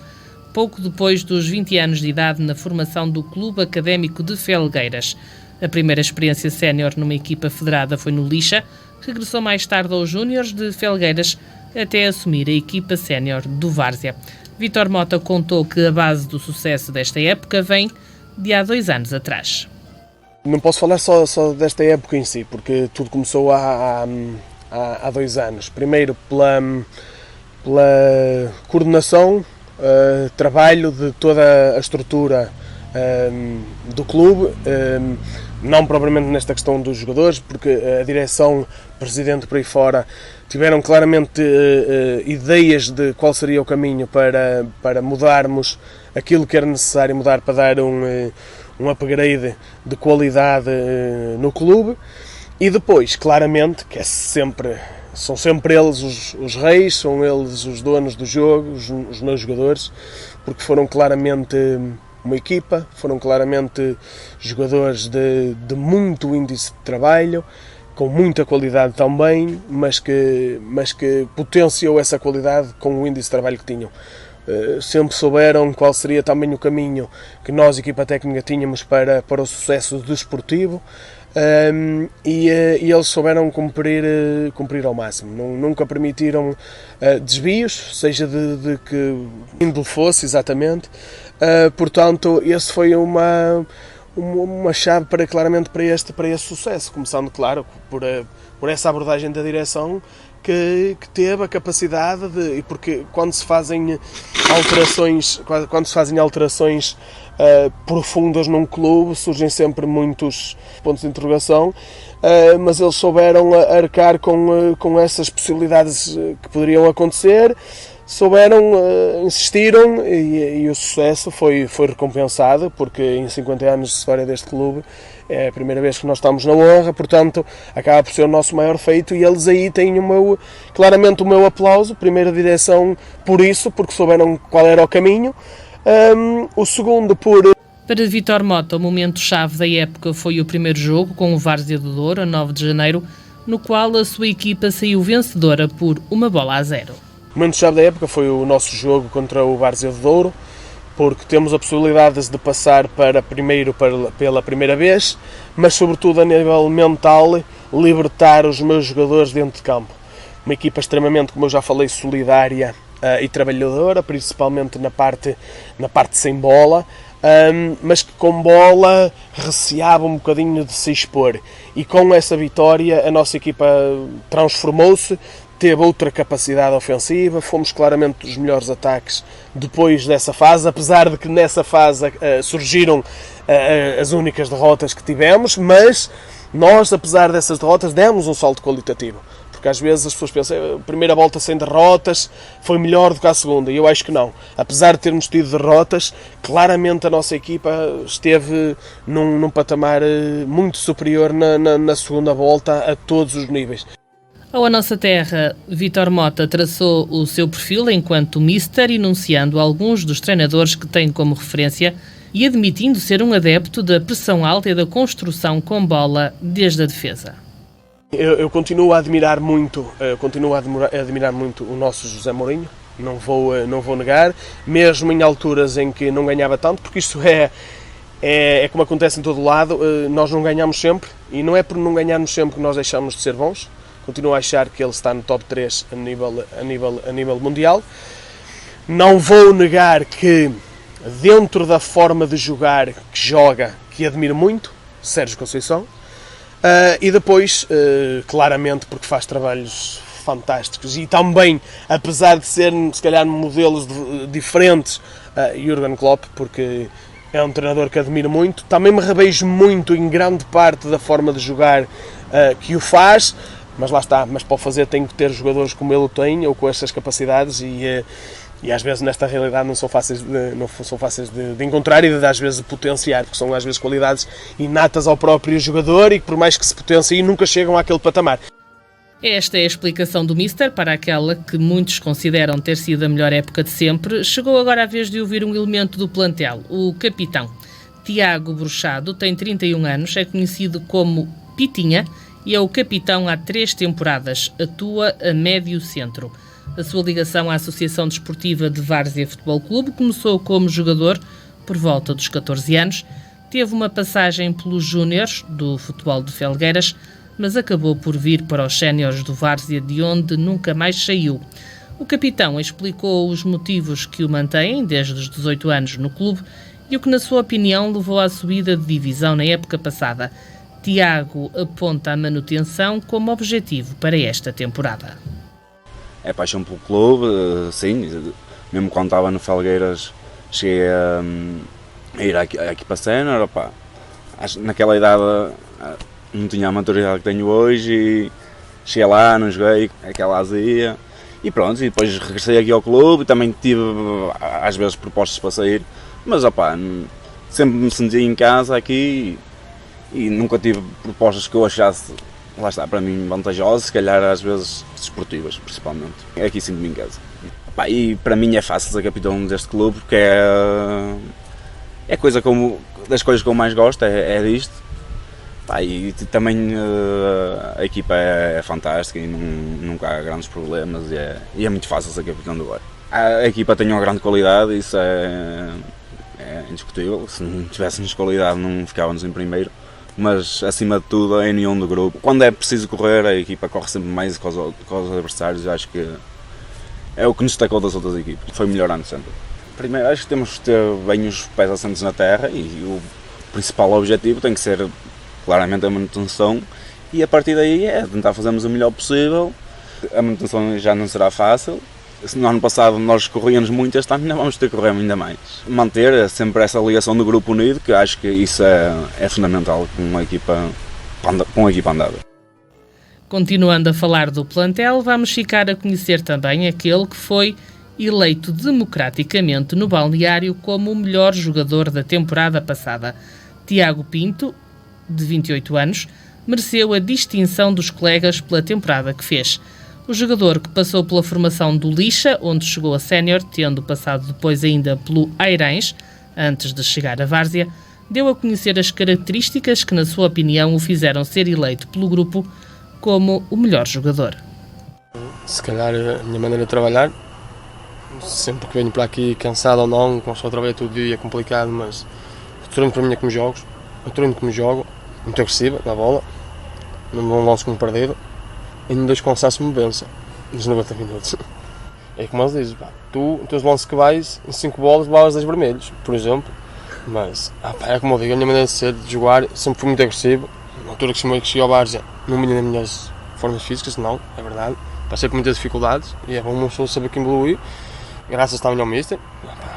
[SPEAKER 1] pouco depois dos 20 anos de idade na formação do Clube Académico de Felgueiras. A primeira experiência sénior numa equipa federada foi no Lixa, regressou mais tarde aos Júniores de Felgueiras até assumir a equipa sénior do Várzea. Vítor Mota contou que a base do sucesso desta época vem de há 2 anos atrás.
[SPEAKER 7] Não posso falar só desta época em si, porque tudo começou há 2 anos. Primeiro pela coordenação, trabalho de toda a estrutura do clube, não propriamente nesta questão dos jogadores, porque a direção, presidente por aí fora, tiveram claramente ideias de qual seria o caminho para mudarmos aquilo que era necessário mudar para dar um upgrade de qualidade no clube. E depois, claramente, que são sempre eles os reis, são eles os donos do jogo, os meus jogadores, porque foram claramente uma equipa, foram claramente jogadores de muito índice de trabalho, com muita qualidade também, mas que potenciou essa qualidade com o índice de trabalho que tinham. Sempre souberam qual seria também o caminho que nós, equipa técnica, tínhamos para o sucesso desportivo. E eles souberam cumprir ao máximo, nunca permitiram desvios, seja de que índole fosse exatamente. Portanto, esse foi uma uma chave claramente para este sucesso, começando, claro, por essa abordagem da direção que teve a capacidade e porque quando se fazem alterações profundas num clube, surgem sempre muitos pontos de interrogação, mas eles souberam arcar com essas possibilidades que poderiam acontecer, insistiram e o sucesso foi recompensado, porque em 50 anos de história deste clube é a primeira vez que nós estamos na honra, portanto acaba por ser o nosso maior feito e eles aí têm claramente o meu aplauso, primeira direção por isso, porque souberam qual era o caminho, o segundo
[SPEAKER 1] Para Vítor Mota, o momento-chave da época foi o primeiro jogo com o Várzea do Douro, a 9 de janeiro, no qual a sua equipa saiu vencedora por 1-0.
[SPEAKER 7] O momento-chave da época foi o nosso jogo contra o Várzea do Douro, porque temos a possibilidade de passar pela primeira vez, mas sobretudo a nível mental, libertar os meus jogadores dentro de campo. Uma equipa extremamente, como eu já falei, solidária e trabalhadora, principalmente na parte sem bola, mas que com bola receava um bocadinho de se expor. E com essa vitória a nossa equipa transformou-se, teve outra capacidade ofensiva, fomos claramente dos melhores ataques depois dessa fase, apesar de que nessa fase surgiram as únicas derrotas que tivemos, mas nós, apesar dessas derrotas, demos um salto qualitativo. Porque às vezes as pessoas pensam, a primeira volta sem derrotas foi melhor do que a segunda, e eu acho que não. Apesar de termos tido derrotas, claramente a nossa equipa esteve num patamar muito superior na segunda volta a todos os níveis.
[SPEAKER 1] Ao A Nossa Terra, Vítor Mota traçou o seu perfil enquanto mister, enunciando alguns dos treinadores que tem como referência e admitindo ser um adepto da pressão alta e da construção com bola desde a defesa.
[SPEAKER 7] Eu continuo a admirar muito o nosso José Mourinho, não vou negar, mesmo em alturas em que não ganhava tanto, porque isto é como acontece em todo lado, nós não ganhamos sempre, e não é por não ganharmos sempre que nós deixamos de ser bons. Continuo a achar que ele está no top 3 a nível mundial. Não vou negar que, dentro da forma de jogar que admiro muito, Sérgio Conceição, e depois, claramente, porque faz trabalhos fantásticos, e também, apesar de serem, se calhar, modelos diferentes, Jürgen Klopp, porque é um treinador que admiro muito. Também me revejo muito em grande parte da forma de jogar que o faz, mas lá está, mas para o fazer tem que ter jogadores como ele tem, ou com essas capacidades, e às vezes nesta realidade não são fáceis de encontrar e às vezes de potenciar, porque são às vezes qualidades inatas ao próprio jogador e que por mais que se potenciem nunca chegam àquele patamar.
[SPEAKER 1] Esta é a explicação do mister para aquela que muitos consideram ter sido a melhor época de sempre. Chegou agora a vez de ouvir um elemento do plantel, o capitão. Tiago Bruxado tem 31 anos, é conhecido como Pitinha e é o capitão há 3 temporadas, atua a médio centro. A sua ligação à Associação Desportiva de Várzea Futebol Clube começou como jogador por volta dos 14 anos, teve uma passagem pelos júniores do futebol de Felgueiras, mas acabou por vir para os séniores do Várzea, de onde nunca mais saiu. O capitão explicou os motivos que o mantêm desde os 18 anos no clube e o que, na sua opinião, levou à subida de divisão na época passada. Tiago aponta a manutenção como objetivo para esta temporada.
[SPEAKER 8] É paixão pelo clube, sim, mesmo quando estava no Felgueiras cheguei a ir aqui para a sénior, naquela idade não tinha a maturidade que tenho hoje e cheguei lá, não joguei, aquela azia e pronto, e depois regressei aqui ao clube e também tive às vezes propostas para sair, mas sempre me senti em casa aqui e nunca tive propostas que eu achasse, lá está, para mim vantajosas, se calhar às vezes desportivas principalmente. Aqui sinto-me em casa. E para mim é fácil ser capitão deste clube porque é das coisas que eu mais gosto, é disto. E também a equipa é fantástica e nunca há grandes problemas e é muito fácil ser capitão do Bar. A equipa tem uma grande qualidade, isso é indiscutível. Se não tivéssemos qualidade não ficávamos em primeiro. Mas acima de tudo a união do grupo. Quando é preciso correr, a equipa corre sempre mais com os adversários. Acho que é o que nos destacou das outras equipas. Foi melhorando sempre. Primeiro, acho que temos que ter bem os pés assentos na terra e principal objetivo tem que ser claramente a manutenção, e a partir daí é tentar fazermos o melhor possível. A manutenção já não será fácil. No ano passado nós corríamos muito, este ano ainda vamos ter que correr ainda mais. Manter sempre essa ligação do grupo unido, que acho que isso é fundamental com a equipa andada.
[SPEAKER 1] Continuando a falar do plantel, vamos ficar a conhecer também aquele que foi eleito democraticamente no balneário como o melhor jogador da temporada passada. Tiago Pinto, de 28 anos, mereceu a distinção dos colegas pela temporada que fez. O jogador, que passou pela formação do Lixa, onde chegou a sénior, tendo passado depois ainda pelo Airães, antes de chegar à Várzea, deu a conhecer as características que, na sua opinião, o fizeram ser eleito pelo grupo como o melhor jogador.
[SPEAKER 9] Se calhar a minha maneira de trabalhar, sempre que venho para aqui cansado ou não, com só trabalho todo dia é complicado, mas o treino para mim é como jogos, o treino como jogo, muito agressiva na bola, não lance como perdido, e em 2 cansaços me vença, nos 90 minutos. É como eles dizem, os teus lances que vais, em 5 bolas levavas 10 vermelhos, por exemplo, mas é como eu digo, a minha maneira de ser, de jogar, sempre fui muito agressivo. Na altura que cheguei ao Várzea, não vinha nas minhas formas físicas, não, é verdade, passei por muitas dificuldades, e é bom uma pessoa saber que evoluiu, graças também ao Mister,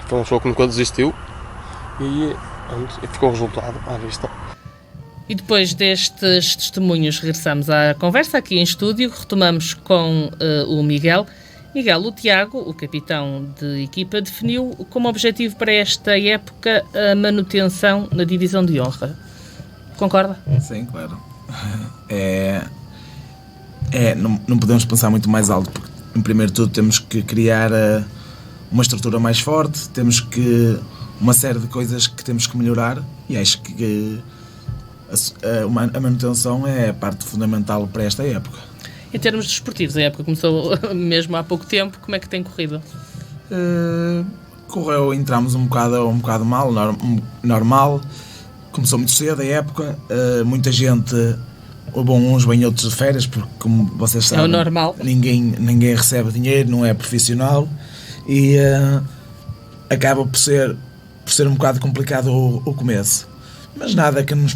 [SPEAKER 9] foi uma pessoa que nunca desistiu, e ficou o resultado à vista.
[SPEAKER 1] E depois destes testemunhos regressamos à conversa aqui em estúdio, retomamos com o Miguel. Miguel, o Tiago, o capitão de equipa, definiu como objetivo para esta época a manutenção na divisão de honra. Concorda?
[SPEAKER 6] Sim, claro. Não podemos pensar muito mais alto, porque em primeiro de tudo temos que criar uma estrutura mais forte, temos que uma série de coisas que temos que melhorar, e acho que a manutenção é a parte fundamental para esta época.
[SPEAKER 1] Em termos desportivos, a época começou mesmo há pouco tempo, como é que tem corrido?
[SPEAKER 6] Entramos um bocado mal, normal, começou muito cedo a época, muita gente, uns bem outros de férias, porque como vocês sabem,
[SPEAKER 1] é o normal.
[SPEAKER 6] Ninguém recebe dinheiro, não é profissional, e acaba por ser um bocado complicado o começo. Mas nada que nos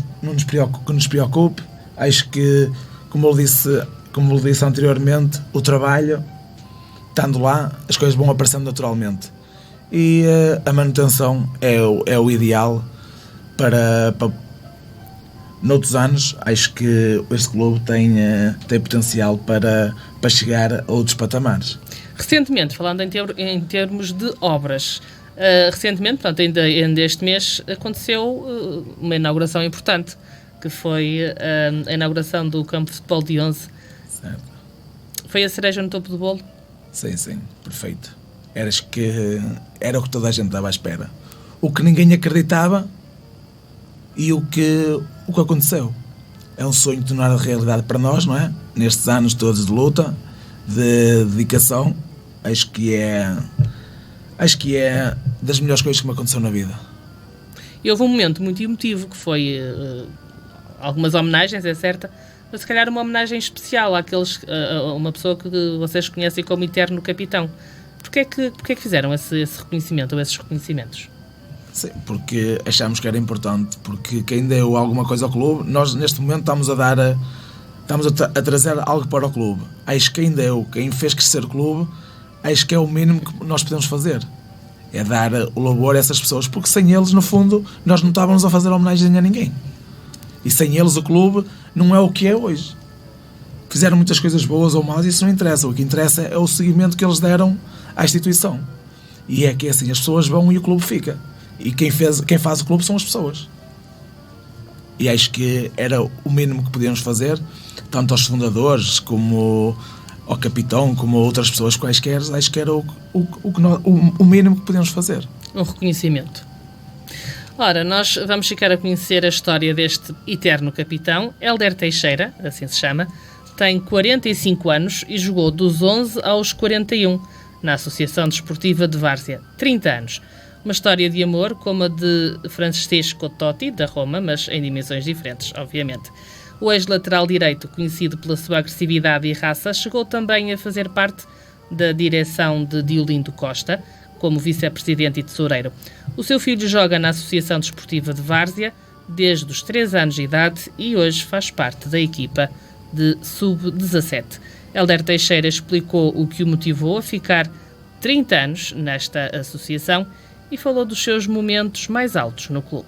[SPEAKER 6] preocupe. Acho que, como eu disse anteriormente, o trabalho, estando lá, as coisas vão aparecendo naturalmente. E a manutenção é o ideal para noutros anos. Acho que este clube tem potencial para chegar a outros patamares.
[SPEAKER 1] Recentemente, falando em termos de obras, recentemente, portanto, ainda este mês, aconteceu uma inauguração importante, que foi a inauguração do campo de futebol de 11.
[SPEAKER 6] Certo.
[SPEAKER 1] Foi a cereja no topo do bolo?
[SPEAKER 6] Sim, perfeito. Era o que toda a gente estava à espera. O que ninguém acreditava e o que aconteceu. É um sonho tornar a realidade para nós, não é? Nestes anos todos de luta, de dedicação, acho que é das melhores coisas que me aconteceu na vida.
[SPEAKER 1] E houve um momento muito emotivo, que foi algumas homenagens, é certa, mas se calhar uma homenagem especial a uma pessoa que vocês conhecem como eterno capitão. Porquê é que fizeram esse reconhecimento, ou esses reconhecimentos?
[SPEAKER 6] Sim, porque achámos que era importante, porque quem deu alguma coisa ao clube, nós neste momento estamos a trazer algo para o clube. Acho que quem fez crescer o clube, acho que é o mínimo que nós podemos fazer. É dar o louvor a essas pessoas, porque sem eles, no fundo, nós não estávamos a fazer homenagem a ninguém. E sem eles o clube não é o que é hoje. Fizeram muitas coisas boas ou más, isso não interessa. O que interessa é o seguimento que eles deram à instituição. E é que assim, as pessoas vão e o clube fica. E quem faz o clube são as pessoas. E acho que era o mínimo que podíamos fazer, tanto aos fundadores como ao capitão, como a outras pessoas quaisquer. Acho que era o mínimo que podíamos fazer.
[SPEAKER 1] Um reconhecimento. Ora, nós vamos ficar a conhecer a história deste eterno capitão. Hélder Teixeira, assim se chama, tem 45 anos e jogou dos 11 aos 41 na Associação Desportiva de Várzea. 30 anos. Uma história de amor como a de Francesco Totti, da Roma, mas em dimensões diferentes, obviamente. O ex-lateral direito, conhecido pela sua agressividade e raça, chegou também a fazer parte da direção de Diolindo Costa, como vice-presidente e tesoureiro. O seu filho joga na Associação Desportiva de Várzea, desde os 3 anos de idade e hoje faz parte da equipa de Sub-17. Hélder Teixeira explicou o que o motivou a ficar 30 anos nesta associação e falou dos seus momentos mais altos no clube.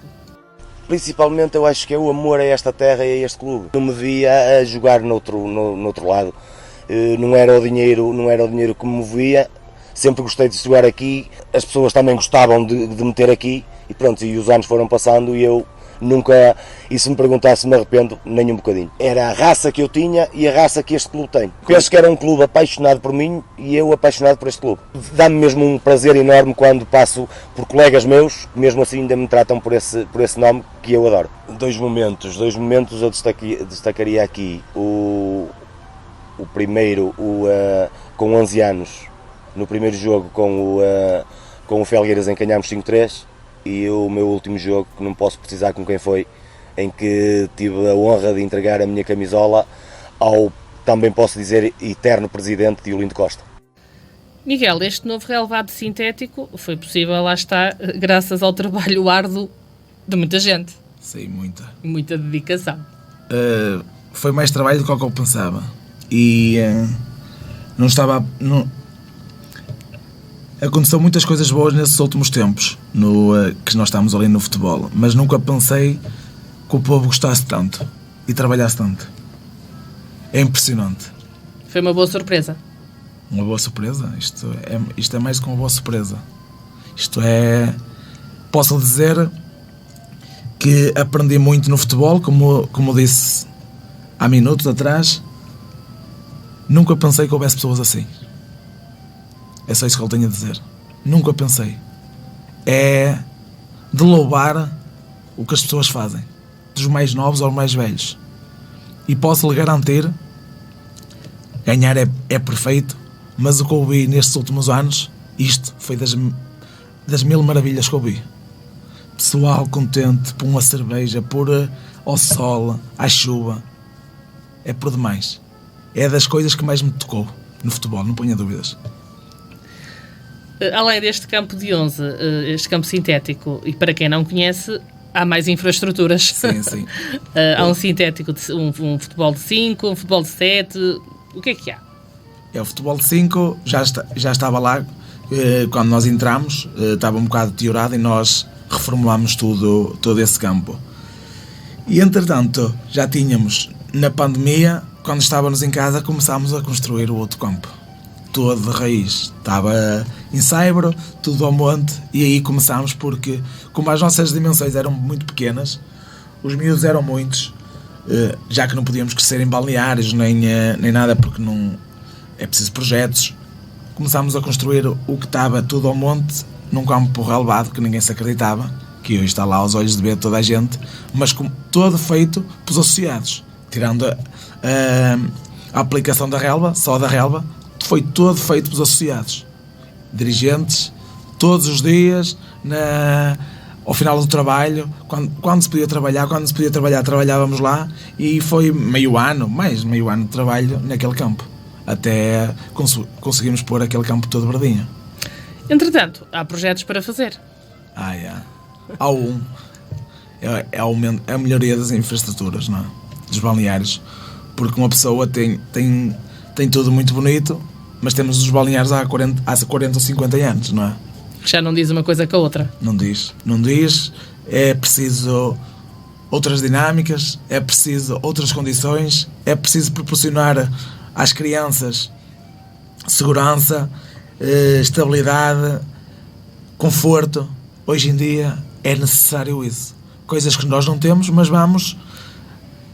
[SPEAKER 10] Principalmente eu acho que é o amor a esta terra e a este clube. Não me via a jogar no outro lado. Não era o dinheiro que me movia. Sempre gostei de jogar aqui. As pessoas também gostavam de me ter aqui. E pronto, e os anos foram passando e eu nunca, e se me perguntasse, me arrependo nem um bocadinho. Era a raça que eu tinha e a raça que este clube tem. Penso que era um clube apaixonado por mim e eu apaixonado por este clube. Dá-me mesmo um prazer enorme quando passo por colegas meus, que mesmo assim ainda me tratam por esse nome que eu adoro. Dois momentos eu destacaria aqui o primeiro, com 11 anos, no primeiro jogo com o Felgueiras, em que ganhámos 5-3. E o meu último jogo, que não posso precisar com quem foi, em que tive a honra de entregar a minha camisola ao, também posso dizer, eterno presidente Diolindo Costa.
[SPEAKER 1] Miguel, este novo relevado sintético foi possível, lá está, graças ao trabalho árduo de muita gente.
[SPEAKER 6] Sim, muita.
[SPEAKER 1] Muita dedicação.
[SPEAKER 6] Foi mais trabalho do que eu pensava. E não estava... Aconteceu muitas coisas boas nesses últimos tempos, que nós estamos ali no futebol, mas nunca pensei que o povo gostasse tanto e trabalhasse tanto. É impressionante.
[SPEAKER 1] Foi uma boa surpresa.
[SPEAKER 6] Uma boa surpresa? Isto é mais do que uma boa surpresa. Isto é... Posso dizer que aprendi muito no futebol, como disse há minutos atrás. Nunca pensei que houvesse pessoas assim. É só isso que eu tenho a dizer. Nunca pensei. É de louvar o que as pessoas fazem, dos mais novos aos mais velhos. E posso lhe garantir, ganhar é perfeito, mas o que eu vi nestes últimos anos, isto foi das mil maravilhas que eu vi. Pessoal contente por uma cerveja, por ao sol, à chuva. É por demais. É das coisas que mais me tocou no futebol, não ponha dúvidas.
[SPEAKER 1] Além deste campo de 11, este campo sintético, e para quem não conhece, há mais infraestruturas.
[SPEAKER 6] Sim, sim.
[SPEAKER 1] Há um sintético, um futebol de 5, um futebol de 7, o que é que há?
[SPEAKER 6] O futebol de 5 já estava lá, quando nós entramos, estava um bocado deteriorado e nós reformulámos todo esse campo. E entretanto, já tínhamos, na pandemia, quando estávamos em casa, começámos a construir o outro campo. Todo de raiz, estava em Saibro, tudo ao monte, e aí começámos porque, como as nossas dimensões eram muito pequenas, os miúdos eram muitos, já que não podíamos crescer em balneários nem nada, porque não é preciso projetos, começámos a construir o que estava tudo ao monte, num campo relevado que ninguém se acreditava, que hoje está lá aos olhos de ver toda a gente, mas todo feito pelos associados, tirando a aplicação da relva, só da relva, foi todo feito pelos associados, dirigentes, todos os dias, ao final do trabalho, quando se podia trabalhar, trabalhávamos lá, e foi mais meio ano de trabalho naquele campo, até conseguimos pôr aquele campo todo verdinho.
[SPEAKER 1] Entretanto, há projetos para fazer.
[SPEAKER 6] Há a melhoria das infraestruturas, não é? Dos balneários, porque uma pessoa tem tudo muito bonito, mas temos os balneários há 40 ou 50 anos, não é?
[SPEAKER 1] Já não diz uma coisa com a outra.
[SPEAKER 6] Não diz. É preciso outras dinâmicas, é preciso outras condições, é preciso proporcionar às crianças segurança, estabilidade, conforto. Hoje em dia é necessário isso. Coisas que nós não temos, mas vamos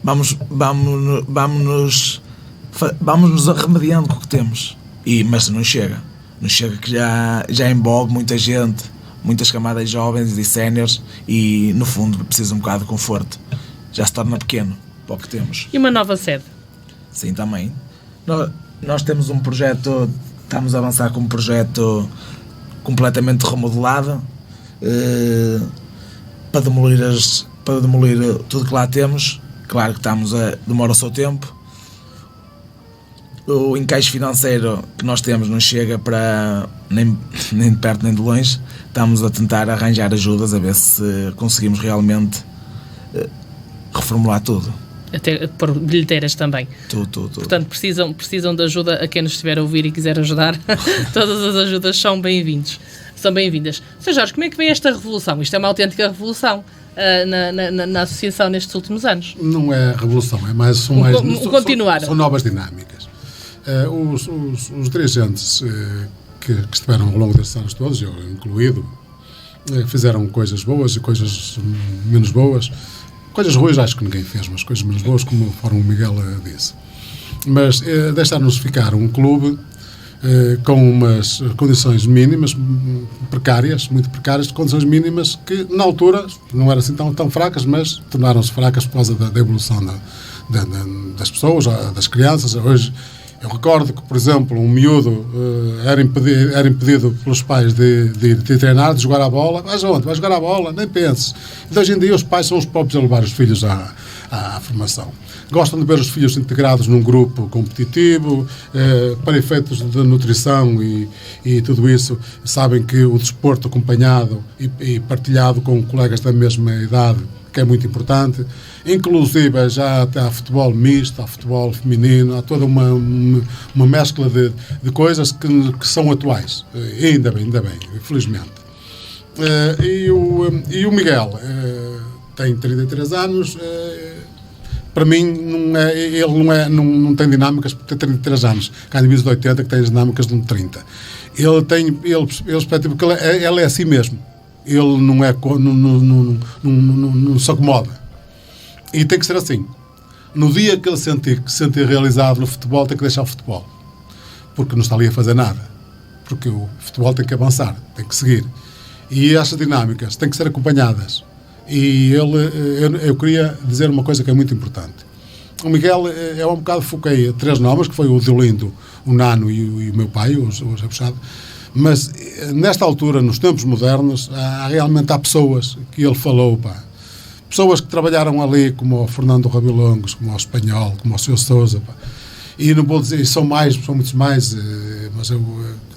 [SPEAKER 6] nos remediando com o que temos. Mas não chega. Não chega, que já envolve muita gente, muitas camadas jovens e séniores, e no fundo precisa um bocado de conforto. Já se torna pequeno para o que temos.
[SPEAKER 1] E uma nova sede?
[SPEAKER 6] Sim, também. Nós temos um projeto, estamos a avançar com um projeto completamente remodelado, para demolir tudo que lá temos. Claro que demora o seu tempo. O encaixe financeiro que nós temos não chega para nem de perto nem de longe. Estamos a tentar arranjar ajudas, a ver se conseguimos realmente reformular tudo.
[SPEAKER 1] Até por bilheteiras também.
[SPEAKER 6] Tudo.
[SPEAKER 1] Portanto, precisam de ajuda. A quem nos estiver a ouvir e quiser ajudar, todas as ajudas são bem-vindas. Sr. Jorge, como é que vem esta revolução? Isto é uma autêntica revolução na associação nestes últimos anos.
[SPEAKER 4] Não é revolução,
[SPEAKER 1] continuar.
[SPEAKER 4] São novas dinâmicas. Os dirigentes que estiveram ao longo destes anos todos, eu incluído, fizeram coisas boas e coisas menos boas. Coisas ruins acho que ninguém fez, mas coisas menos boas, como o Miguel disse. Mas deixaram-nos ficar um clube com umas condições mínimas, precárias, muito precárias, condições mínimas que na altura não eram assim tão fracas, mas tornaram-se fracas por causa da evolução das pessoas, das crianças. Hoje eu recordo que, por exemplo, um miúdo era impedido pelos pais de ir treinar, de jogar a bola. Vais onde? Vais jogar a bola? Nem penses. E hoje em dia os pais são os próprios a levar os filhos à formação. Gostam de ver os filhos integrados num grupo competitivo, para efeitos de nutrição e tudo isso. Sabem que o desporto acompanhado e partilhado com colegas da mesma idade, que é muito importante. Inclusive já até há futebol misto, há futebol feminino, há toda uma mescla de coisas que são atuais. Ainda bem, felizmente. E o Miguel tem 33 anos. Para mim, ele não tem dinâmicas por ter 33 anos. Cá em de 80 que tem as dinâmicas de um 30. Ele é assim mesmo. Ele não se acomoda. E tem que ser assim. No dia que ele se sentir realizado no futebol, tem que deixar o futebol. Porque não está ali a fazer nada. Porque o futebol tem que avançar, tem que seguir. E essas dinâmicas têm que ser acompanhadas. E eu queria dizer uma coisa que é muito importante. O Miguel, eu um bocado foquei 3 nomes, que foi o Deolindo, o Nano e o meu pai, o José Puxado. Mas nesta altura, nos tempos modernos, realmente há pessoas que ele falou, pessoas que trabalharam ali, como o Fernando Rabilongos, como o Espanhol, como o Sr. Sousa, e não vou dizer, são muitos mais, mas eu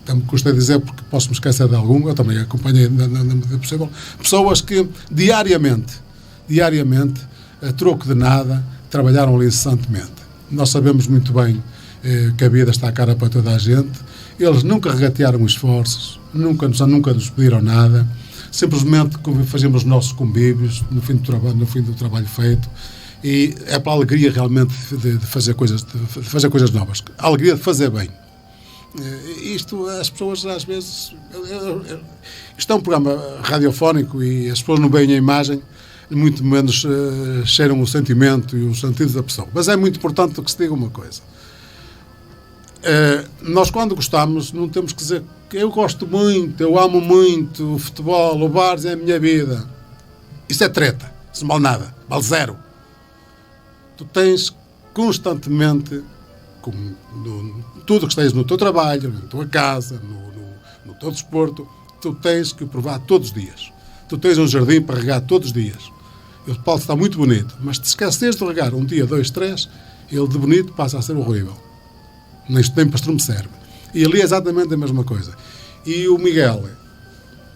[SPEAKER 4] também custa dizer porque posso me esquecer de algum, eu também acompanhei na medida possível, pessoas que diariamente, a troco de nada, trabalharam ali incessantemente. Nós sabemos muito bem que a vida está cara para toda a gente, eles nunca regatearam esforços, nunca nos pediram nada, simplesmente fazíamos os nossos convívios no fim do trabalho feito, e é para a alegria realmente de fazer coisas novas, a alegria de fazer bem. Isto, as pessoas às vezes, isto é um programa radiofónico e as pessoas não veem a imagem, muito menos cheiram o sentimento e os sentidos da pessoa, mas é muito importante que se diga uma coisa. Nós, quando gostamos, não temos que dizer que eu gosto muito, eu amo muito o futebol, o Várzea é a minha vida. Isso é treta, isso não vale nada, vale zero. Tu tens constantemente, tudo que estejas no teu trabalho, na tua casa, no teu desporto, tu tens que provar todos os dias. Tu tens um jardim para regar todos os dias. Ele pode estar muito bonito, mas te esqueces de regar um dia, 2, 3, ele de bonito passa a ser horrível. Nem pastrume serve. E ali é exatamente a mesma coisa. E o Miguel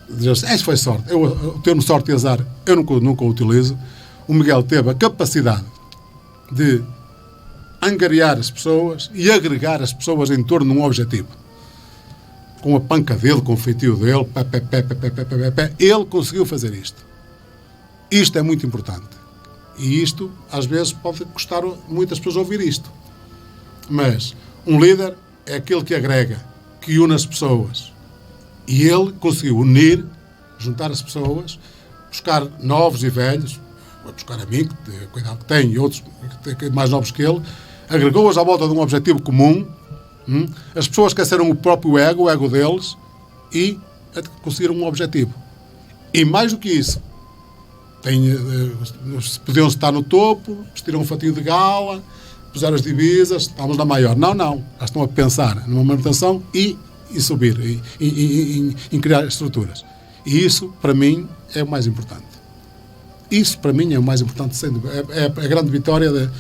[SPEAKER 4] diz assim, isso foi sorte. O termo sorte e azar eu nunca o utilizo. O Miguel teve a capacidade de angariar as pessoas e agregar as pessoas em torno de um objetivo. Com a panca dele, com o feitio dele, ele conseguiu fazer isto. Isto é muito importante. E isto, às vezes, pode custar muitas pessoas ouvir isto. Mas um líder é aquele que agrega, que une as pessoas. E ele conseguiu unir, juntar as pessoas, buscar novos e velhos, buscar a mim, que a idade que tem, e outros mais novos que ele, agregou-as à volta de um objetivo comum. As pessoas esqueceram o próprio ego, o ego deles, e conseguiram um objetivo. E mais do que isso, podiam estar no topo, vestiram um fatinho de gala, puseram as divisas, estamos na maior. Não. Já estão a pensar numa manutenção e subir, em criar estruturas. E isso, para mim, é o mais importante. Isso, para mim, é o mais importante, sendo é a grande vitória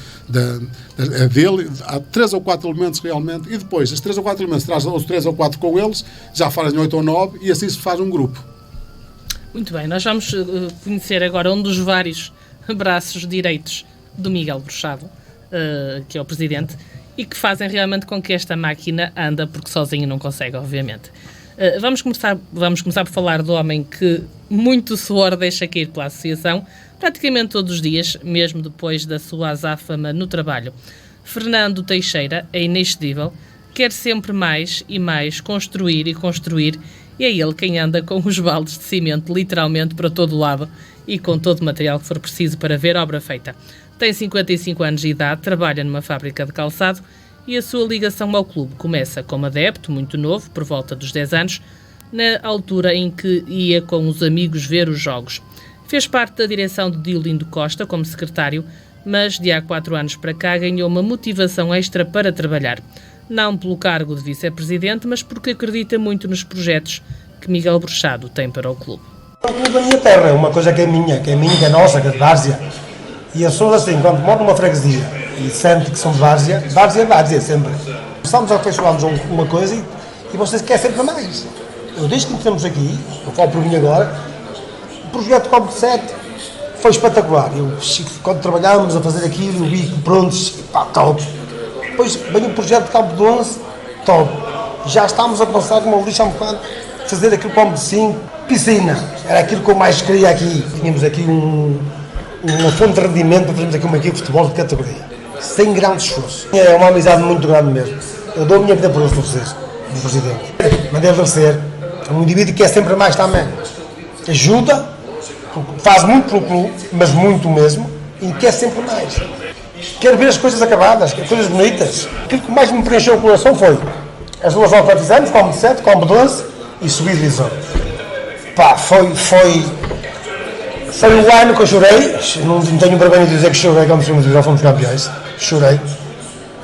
[SPEAKER 4] dele. Há 3 ou 4 elementos, realmente, e depois, os 3 ou 4 elementos, traz os 3 ou 4 com eles, já fazem 8 ou 9, e assim se faz um grupo.
[SPEAKER 1] Muito bem, nós vamos conhecer agora um dos vários braços direitos do Miguel Bruxado, que é o presidente, e que fazem realmente com que esta máquina anda, porque sozinho não consegue, obviamente. Vamos começar por falar do homem que muito suor deixa cair pela associação, praticamente todos os dias, mesmo depois da sua azáfama no trabalho. Fernando Teixeira é inexcedível, quer sempre mais e mais construir e construir, e é ele quem anda com os baldes de cimento literalmente para todo lado e com todo o material que for preciso para ver obra feita. Tem 55 anos de idade, trabalha numa fábrica de calçado e a sua ligação ao clube começa como adepto, muito novo, por volta dos 10 anos, na altura em que ia com os amigos ver os jogos. Fez parte da direção de Diolindo Costa como secretário, mas de há 4 anos para cá ganhou uma motivação extra para trabalhar. Não pelo cargo de vice-presidente, mas porque acredita muito nos projetos que Miguel Bruxado tem para o clube.
[SPEAKER 11] O clube da minha terra é uma coisa que é minha, que é nossa, que é de Várzea. E as pessoas assim, quando moram numa freguesia e sentem que são de Várzea, Várzea sempre. Estamos a afeiçoar-nos uma coisa e vocês querem sempre mais. Eu desde que estamos aqui, eu falo por mim agora, o projeto Campo de 7 foi espetacular. Quando trabalhámos a fazer aquilo, eu vi prontos, pá, top. Depois veio o projeto de Campo de 11, top. Já estamos a pensar como eu disse há um bocado, fazer aquilo Campo de 5, piscina. Era aquilo que eu mais queria aqui. Tínhamos aqui uma fonte de rendimento para fazermos aqui uma equipe de futebol de categoria. Sem grande esforço. É uma amizade muito grande mesmo. Eu dou a minha vida por vocês, do presidente. Mandei agradecer. É um indivíduo que é sempre mais também. Ajuda, faz muito pelo clube, mas muito mesmo, e quer sempre mais. Quero ver as coisas acabadas, as coisas bonitas. Aquilo que mais me preencheu o coração foi as duas alfabetizantes, Combo de 7, Combo de 11 e subir de divisão. Pá, foi o ano que eu chorei. Não tenho vergonha de dizer que chorei quando subimos de divisão, fomos campeões. Chorei.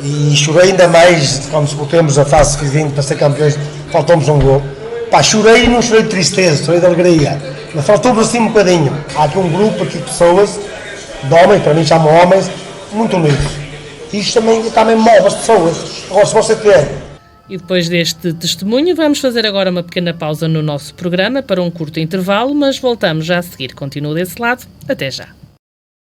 [SPEAKER 11] E chorei ainda mais quando disputámos a fase seguinte para ser campeões, faltou-nos um gol. Pá, chorei e não chorei de tristeza, chorei de alegria. Mas faltou-nos assim um bocadinho. Há aqui um grupo aqui de pessoas, de homens, para mim chamam homens, muito unidos. Isto também move as pessoas. Agora, se você quer.
[SPEAKER 1] E depois deste testemunho, vamos fazer agora uma pequena pausa no nosso programa para um curto intervalo, mas voltamos já a seguir. Continua desse lado. Até já.